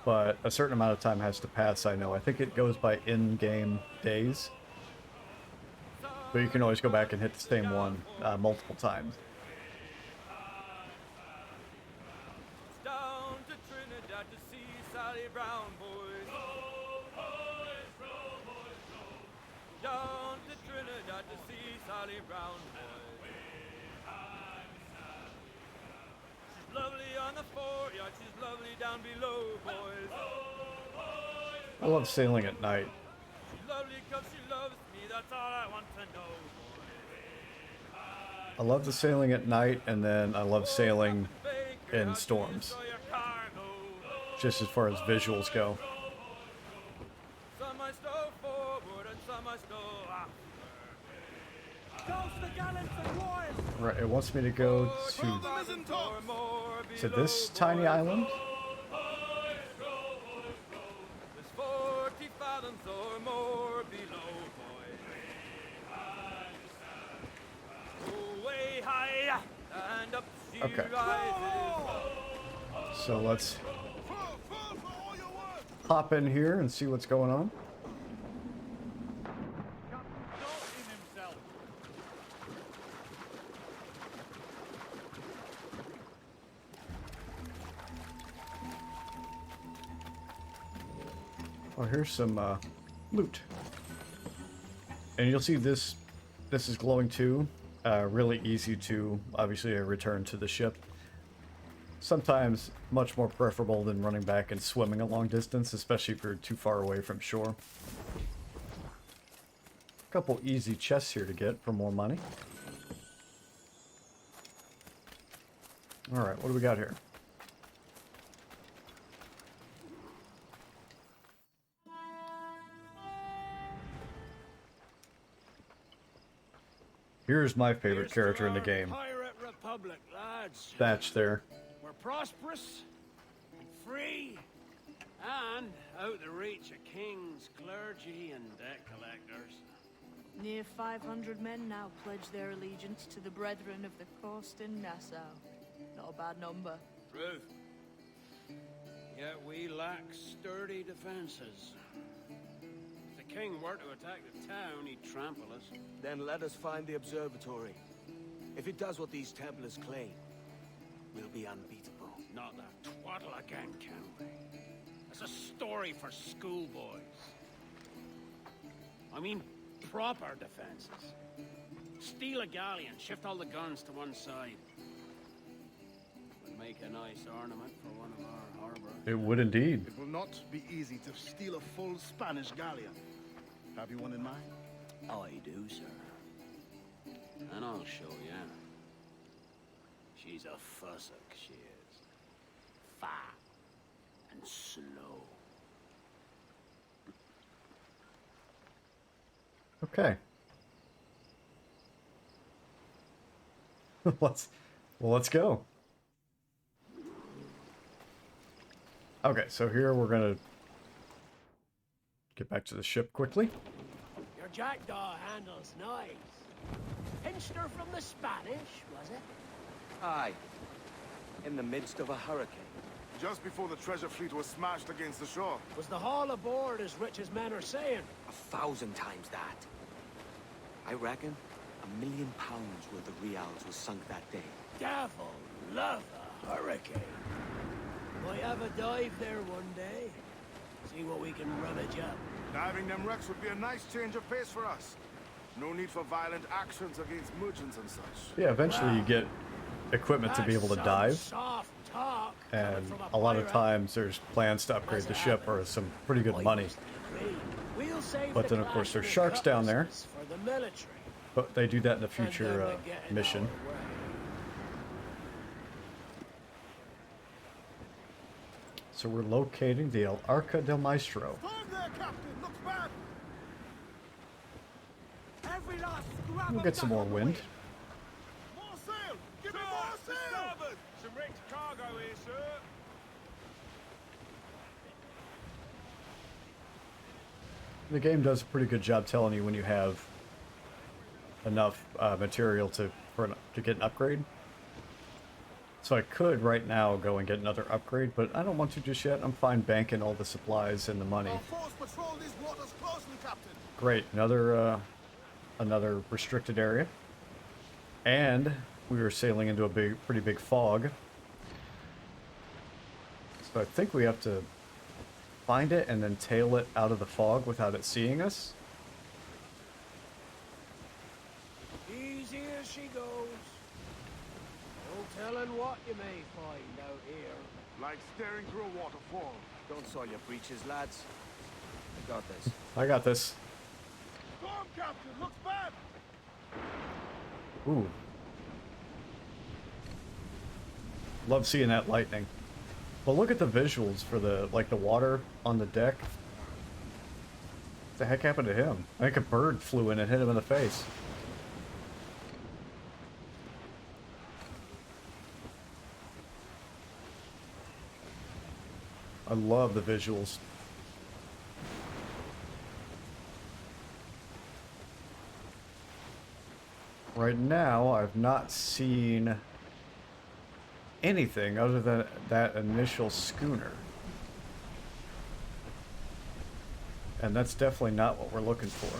But a certain amount of time has to pass, I know. I think it goes by in-game days. But you can always go back and hit the same one multiple times. Down to Trinidad to see Sally Brown, boys. Down to Trinidad the sea, Sally Brown, boys. She's lovely on the foreyard, she's lovely down below, boys. I love sailing at night. She's lovely 'cause she loves me, that's all I want to know, I love the sailing at night, and then I love sailing in storms. Just as far as visuals go. Some I stow forward and some I stow aft. Toast the gallants and royals! Right, it wants me to go to this tiny island. There's 40 fathoms or more below, boys. Oh, way high and up she Okay. rises. So let's hop in here and see what's going on. Oh, here's some loot. And you'll see this is glowing too. Really easy to obviously return to the ship. Sometimes much more preferable than running back and swimming a long distance, especially if you're too far away from shore. A couple easy chests here to get for more money. Alright, what do we got here? Here's my favorite character in the game. Pirate Republic, lads. Thatch there. We're prosperous, and free, and out the reach of kings, clergy, and debt collectors. Near 500 men now pledge their allegiance to the Brethren of the Coast in Nassau. Not a bad number. Truth. Yet we lack sturdy defenses. If the king were to attack the town, he'd trample us. Then let us find the observatory. If it does what these Templars claim, we'll be unbeatable. Not that twaddle again, can we? That's a story for schoolboys. I mean, proper defenses. Steal a galleon, shift all the guns to one side. Would make a nice ornament for one of our harbors. It would indeed. It will not be easy to steal a full Spanish galleon. Have you one in mind? I do, sir. And I'll show you. She's a fussock, she is. Fat and slow. Okay. let's go. Okay, so here we're gonna get back to the ship quickly. Your jackdaw handles nice. Pinched her from the Spanish, was it? Aye. In the midst of a hurricane. Just before the treasure fleet was smashed against the shore. Was the haul aboard as rich as men are saying? 1,000 times that. I reckon £1 million worth of reals was sunk that day. Devil love a hurricane. Might have a dive there one day. See what we can rummage up. Diving them wrecks would be a nice change of pace for us. No need for violent actions against merchants and such. Yeah, eventually you get equipment to be able to dive. Soft talk. And a lot of times there's plans to upgrade the ship or some pretty good money. We'll save But then of course there's sharks down there. for the military. But they do that in the future mission. So we're locating the El Arca del Maestro. Storm there, Captain! Looks bad! Every last scrap We'll of get some more wind. More sail! Give me more sail! Some wrecked cargo here, sir. The game does a pretty good job telling you when you have enough material to get an upgrade. So I could right now go and get another upgrade, but I don't want to just yet. I'm fine banking all the supplies and the money. Our force patrol these waters closely, Captain. Great, another restricted area. And we were sailing into a pretty big fog. So I think we have to find it and then tail it out of the fog without it seeing us. Easy as she goes. No telling what you may find out here. Like staring through a waterfall. Don't soil your breeches, lads. I got this. I got this. Storm captain, looks bad! Ooh. Love seeing that lightning. But look at the visuals for the, like, the water on the deck. What the heck happened to him? I think a bird flew in and hit him in the face. I love the visuals. Right now, I've not seen anything other than that initial schooner. And that's definitely not what we're looking for.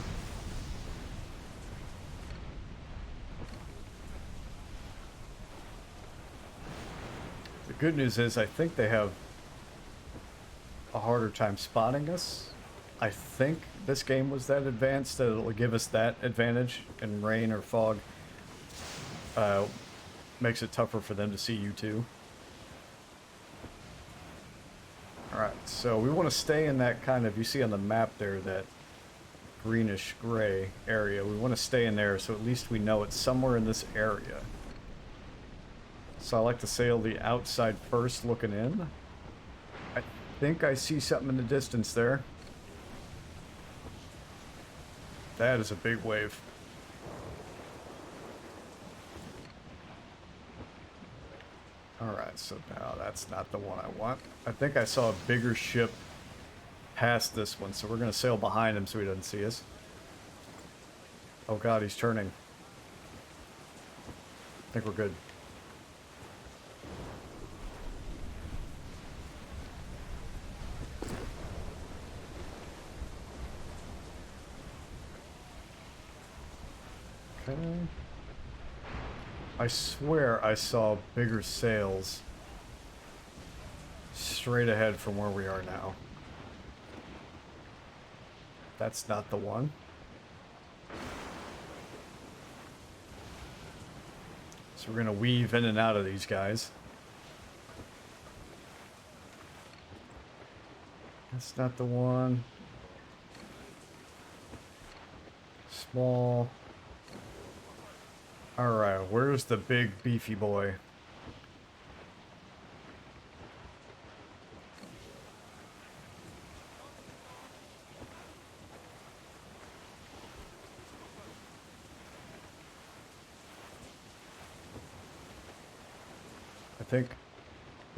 The good news is I think they have a harder time spotting us. I think this game was that advanced that it'll give us that advantage in rain or fog. Makes it tougher for them to see you too. Alright, so we want to stay in that kind of, you see on the map there, that greenish gray area. We want to stay in there so at least we know it's somewhere in this area. So I like to sail the outside first, looking in. I think I see something in the distance there. That is a big wave. Alright, so now that's not the one I want. I think I saw a bigger ship past this one, so we're going to sail behind him so he doesn't see us. Oh god, he's turning. I think we're good. Okay. I swear I saw bigger sails straight ahead from where we are now. That's not the one. So we're gonna weave in and out of these guys. That's not the one. Small. Alright, where's the big beefy boy? I think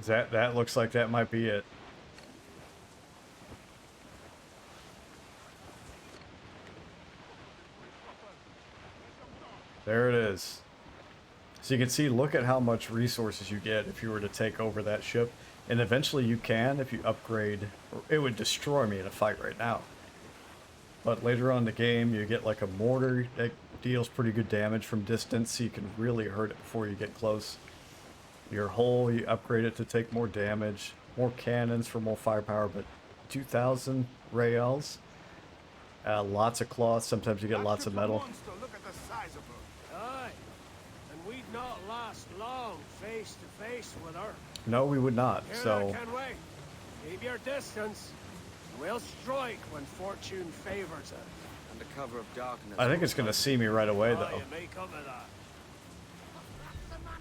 that looks like that might be it. There it is. So you can see, look at how much resources you get if you were to take over that ship. And eventually you can if you upgrade. It would destroy me in a fight right now. But later on in the game, you get like a mortar that deals pretty good damage from distance, so you can really hurt it before you get close. Your hull, you upgrade it to take more damage. More cannons for more firepower, but 2,000 rails. Lots of cloth, sometimes you get lots of metal. Look at the size of her. Aye, and we'd not last long face to face with her. No, we would not, Here so... I can wait. Keep your distance. We'll strike when fortune favors us. Under cover of darkness. I think it's going to see me right away, Oh, though. you may come to that.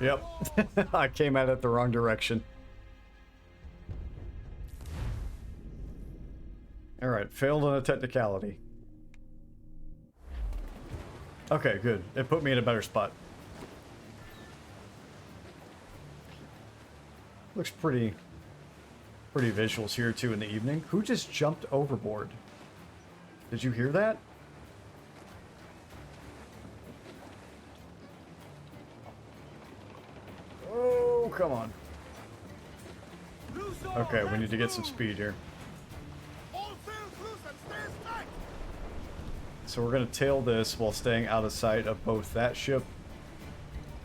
Yep. I came at it the wrong direction. Alright, failed on a technicality. Okay, good. It put me in a better spot. Looks pretty visuals here too in the evening. Who just jumped overboard? Did you hear that? Oh, come on. Okay, we need to get some speed here. So we're going to tail this while staying out of sight of both that ship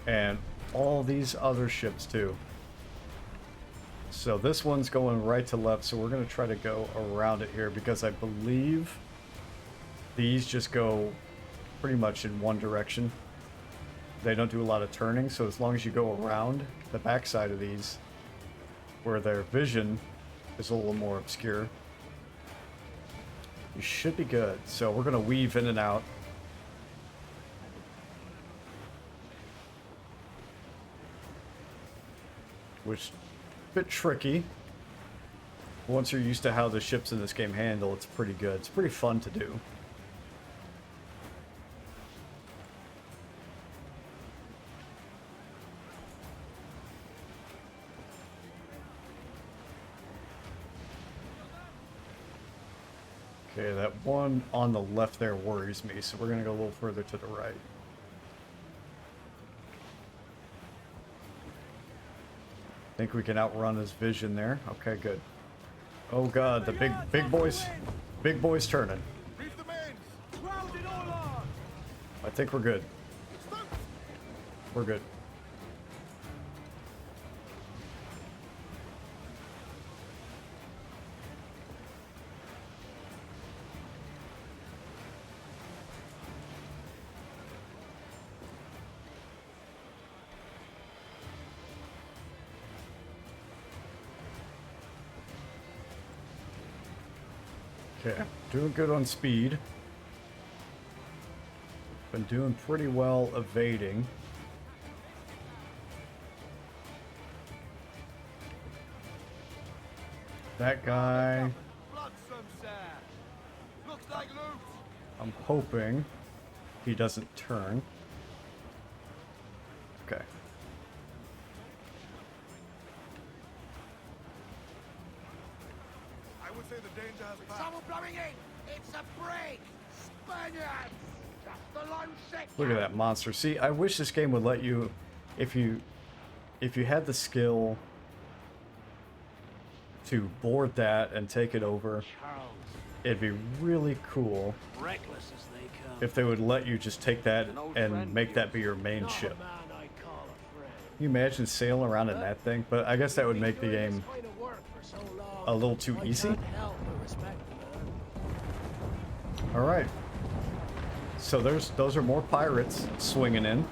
and all these other ships too. So this one's going right to left, so we're going to try to go around it here because I believe these just go pretty much in one direction. they don't do a lot of turning, so as long as you go around the backside of these, where their vision is a little more obscure, you should be good. So we're gonna weave in and out. Which is a bit tricky. Once you're used to how the ships in this game handle, it's pretty good. It's pretty fun to do. Okay, that one on the left there worries me, so we're going to go a little further to the right. Think we can outrun his vision there. Okay, good. Oh god, the big boy's turning. I think we're good. We're good. Okay, doing good on speed. Been doing pretty well evading. That guy, I'm hoping he doesn't turn. Okay. I would say the danger has passed. Someone blowing in! It's a break! Spaniards! Just the lone sector! Look at that monster. See, I wish this game would let you, if you had the skill to board that and take it over, it'd be really cool Reckless as they come. if they would let you just take that and make that be your main ship. Can you imagine sailing around in that thing? But I guess that would make the game a little too easy. Alright. So those are more pirates swinging in.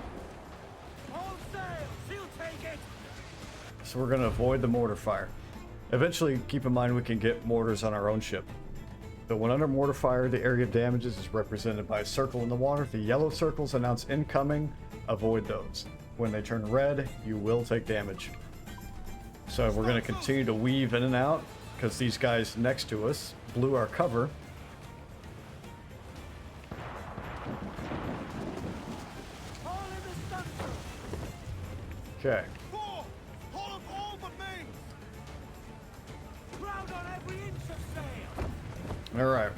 So we're going to avoid the mortar fire. Eventually, keep in mind we can get mortars on our own ship. But when under mortar fire, the area of damages is represented by a circle in the water. The yellow circles announce incoming. Avoid those. When they turn red, you will take damage. So we're going to continue to weave in and out because these guys next to us blew our cover. Okay. All right.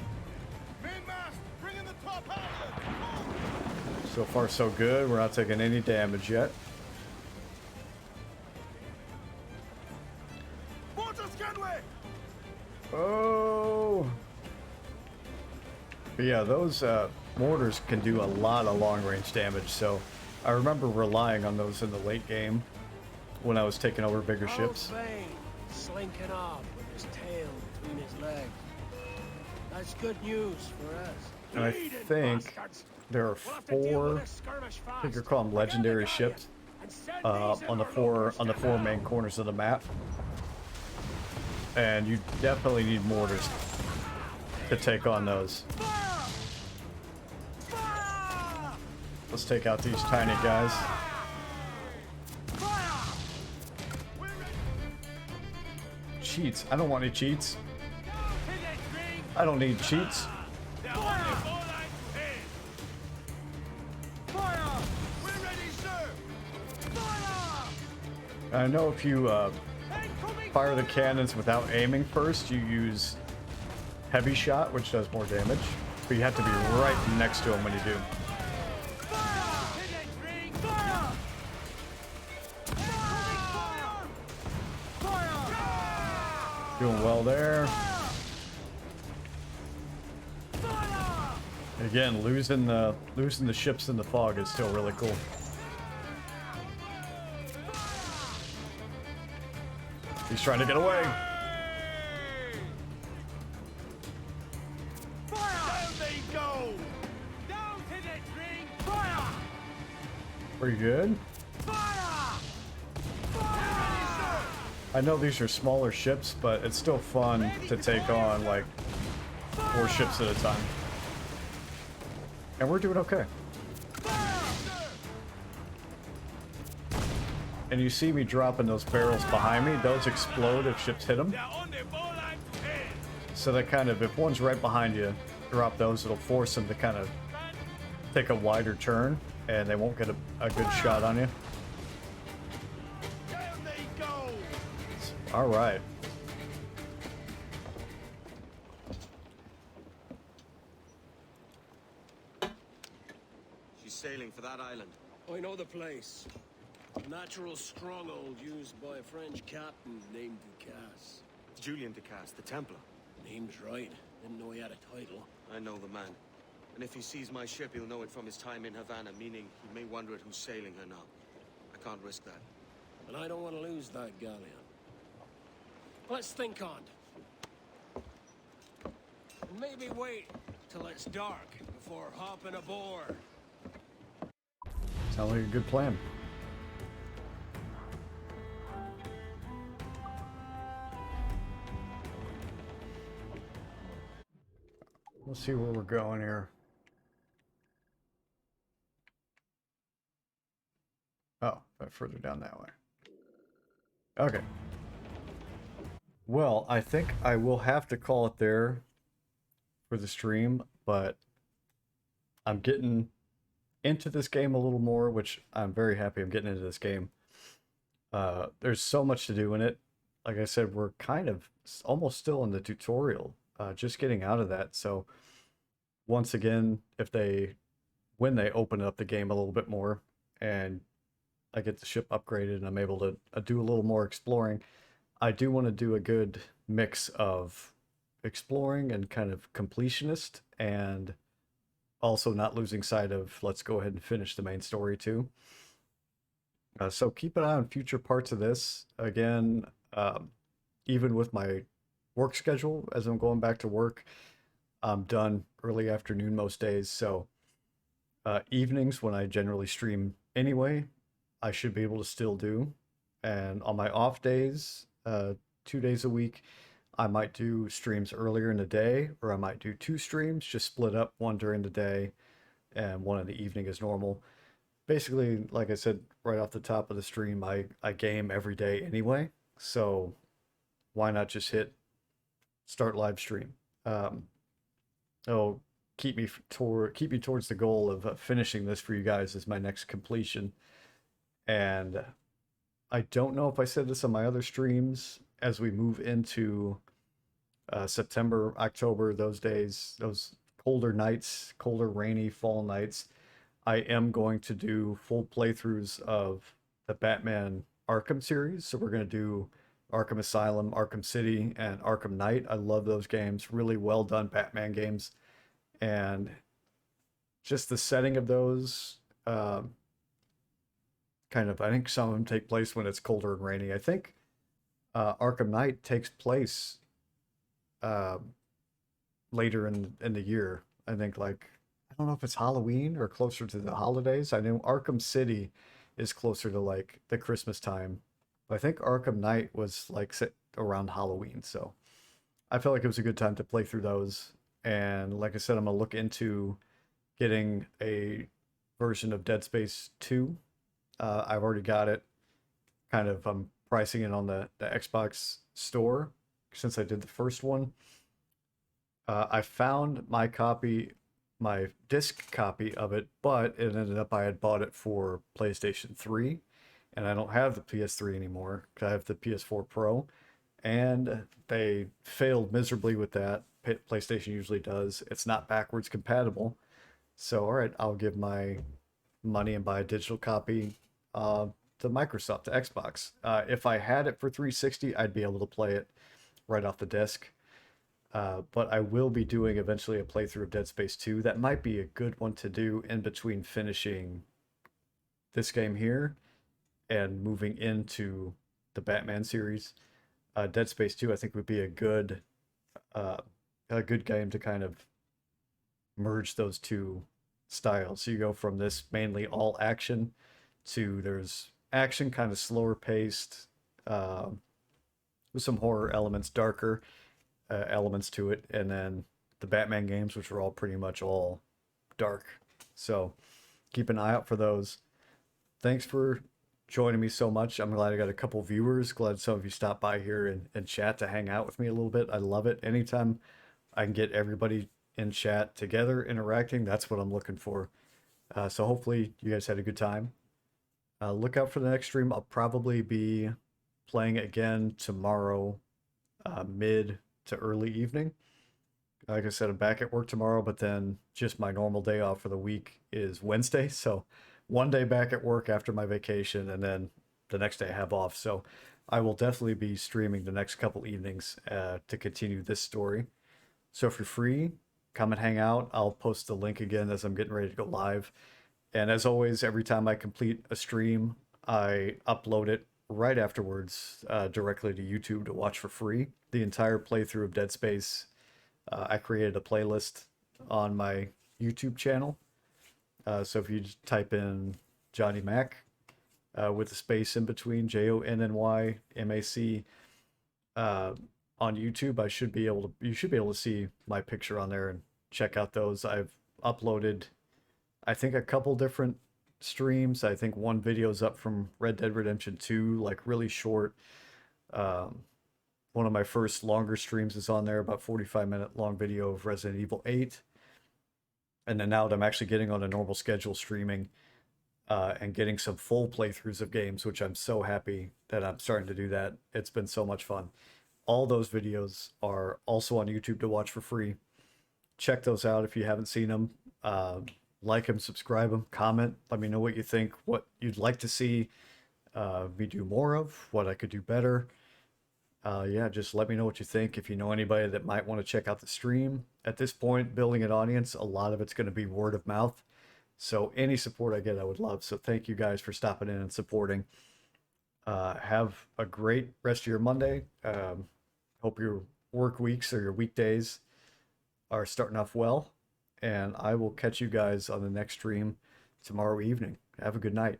So far, so good. We're not taking any damage yet. Oh. But yeah, those mortars can do a lot of long-range damage. So I remember relying on those in the late game when I was taking over bigger ships. Slinking off with his tail between his legs. That's good news for us. And I think there are 4, I think you call them legendary ships, on the four main corners of the map. And you definitely need mortars to take on those. Let's take out these tiny guys. Cheats. I don't want any cheats. I don't need cheats. I know if you fire the cannons without aiming first, you use heavy shot, which does more damage, but you have to be right next to them when you do. Doing well there. Again, losing the ships in the fog is still really cool. He's trying to get away. Down they go! Down to the drink! Fire! Pretty good. I know these are smaller ships, but it's still fun to take on like 4 ships at a time. And we're doing okay. And you see me dropping those barrels behind me. Those explode if ships hit them. So that kind of, if one's right behind you, drop those, it'll force them to kind of take a wider turn, and they won't get a good shot on you. All right. She's sailing for that island. I know the place. A natural stronghold used by a French captain named Ducasse. Julian Ducasse, the Templar. Name's right. Didn't know he had a title. I know the man. And if he sees my ship, he'll know it from his time in Havana, meaning he may wonder at who's sailing her now. I can't risk that. And I don't want to lose that galleon. Let's think on it. And maybe wait till it's dark before hopping aboard. Sounds like a good plan. Let's see where we're going here. Oh, further down that way. Okay. Well, I think I will have to call it there for the stream, but I'm getting into this game a little more, which I'm very happy I'm getting into this game. There's so much to do in it. Like I said, we're kind of almost still in the tutorial, just getting out of that. So once again, when they open up the game a little bit more and I get the ship upgraded and I'm able to do a little more exploring, I do want to do a good mix of exploring and kind of completionist, and also not losing sight of let's go ahead and finish the main story too. So keep an eye on future parts of this. Again, even with my work schedule, as I'm going back to work, I'm done early afternoon most days. So evenings, when I generally stream anyway, I should be able to still do. And on my off days, 2 days a week, I might do streams earlier in the day, or I might do 2 streams, just split up, one during the day and one in the evening as normal. Basically, like I said right off the top of the stream, I game every day anyway, so why not just hit start live stream? It'll keep me towards the goal of finishing this for you guys as my next completion. And I don't know if I said this on my other streams, as we move into September, October, those days, those colder nights, colder, rainy fall nights, I am going to do full playthroughs of the Batman Arkham series. So we're going to do Arkham Asylum, Arkham City, and Arkham Knight. I love those games. Really well done Batman games. And just the setting of those, kind of, I think some of them take place when it's colder and rainy. I think Arkham Knight takes place later in the year. I think, like, I don't know if it's Halloween or closer to the holidays. I know Arkham City is closer to like the Christmas time. But I think Arkham Knight was like around Halloween. So I felt like it was a good time to play through those. And like I said, I'm going to look into getting a version of Dead Space 2. I've already got it. Kind of, I'm pricing it on the Xbox store since I did the first one. I found my disc copy of it, but it ended up I had bought it for PlayStation 3, and I don't have the PS3 anymore because I have the PS4 Pro, and they failed miserably with that. PlayStation usually does. It's not backwards compatible. So, all right, I'll give my money and buy a digital copy to Microsoft, to Xbox. If I had it for 360, I'd be able to play it right off the disc. But I will be doing eventually a playthrough of Dead Space 2. That might be a good one to do in between finishing this game here and moving into the Batman series. Dead Space 2, I think, would be a good game to kind of merge those two styles. So you go from this mainly all action to there's action, kind of slower paced, with some horror elements, darker elements to it, and then the Batman games, which are all pretty much all dark. So keep an eye out for those. Thanks for joining me so much. I'm glad I got a couple viewers. Glad some of you stopped by here and chat to hang out with me a little bit. I love it. Anytime I can get everybody in chat together interacting, that's what I'm looking for. So hopefully you guys had a good time. Look out for the next stream. I'll probably be playing again tomorrow, mid to early evening. Like I said, I'm back at work tomorrow, but then just my normal day off for the week is Wednesday. So one day back at work after my vacation, and then the next day I have off. So I will definitely be streaming the next couple evenings to continue this story. So if you're free, come and hang out. I'll post the link again as I'm getting ready to go live. And as always, every time I complete a stream, I upload it right afterwards directly to YouTube to watch for free. The entire playthrough of Dead Space, I created a playlist on my YouTube channel. So if you just type in Johnny Mac with a space in between, JONNYMAC, on YouTube, you should be able to see my picture on there and check out those. I've uploaded, I think, a couple different streams. I think one video's up from Red Dead Redemption 2, like really short. One of my first longer streams is on there, about 45-minute long video of Resident Evil 8. And then now that I'm actually getting on a normal schedule streaming and getting some full playthroughs of games, which I'm so happy that I'm starting to do that. It's been so much fun. All those videos are also on YouTube to watch for free. Check those out if you haven't seen them. Like them, subscribe them, comment. Let me know what you think, what you'd like to see me do more of, what I could do better. Yeah, just let me know what you think. If you know anybody that might want to check out the stream. At this point, building an audience, a lot of it's going to be word of mouth. So any support I get, I would love. So thank you guys for stopping in and supporting. Have a great rest of your Monday. Hope your work weeks or your weekdays are starting off well. And I will catch you guys on the next stream tomorrow evening. Have a good night.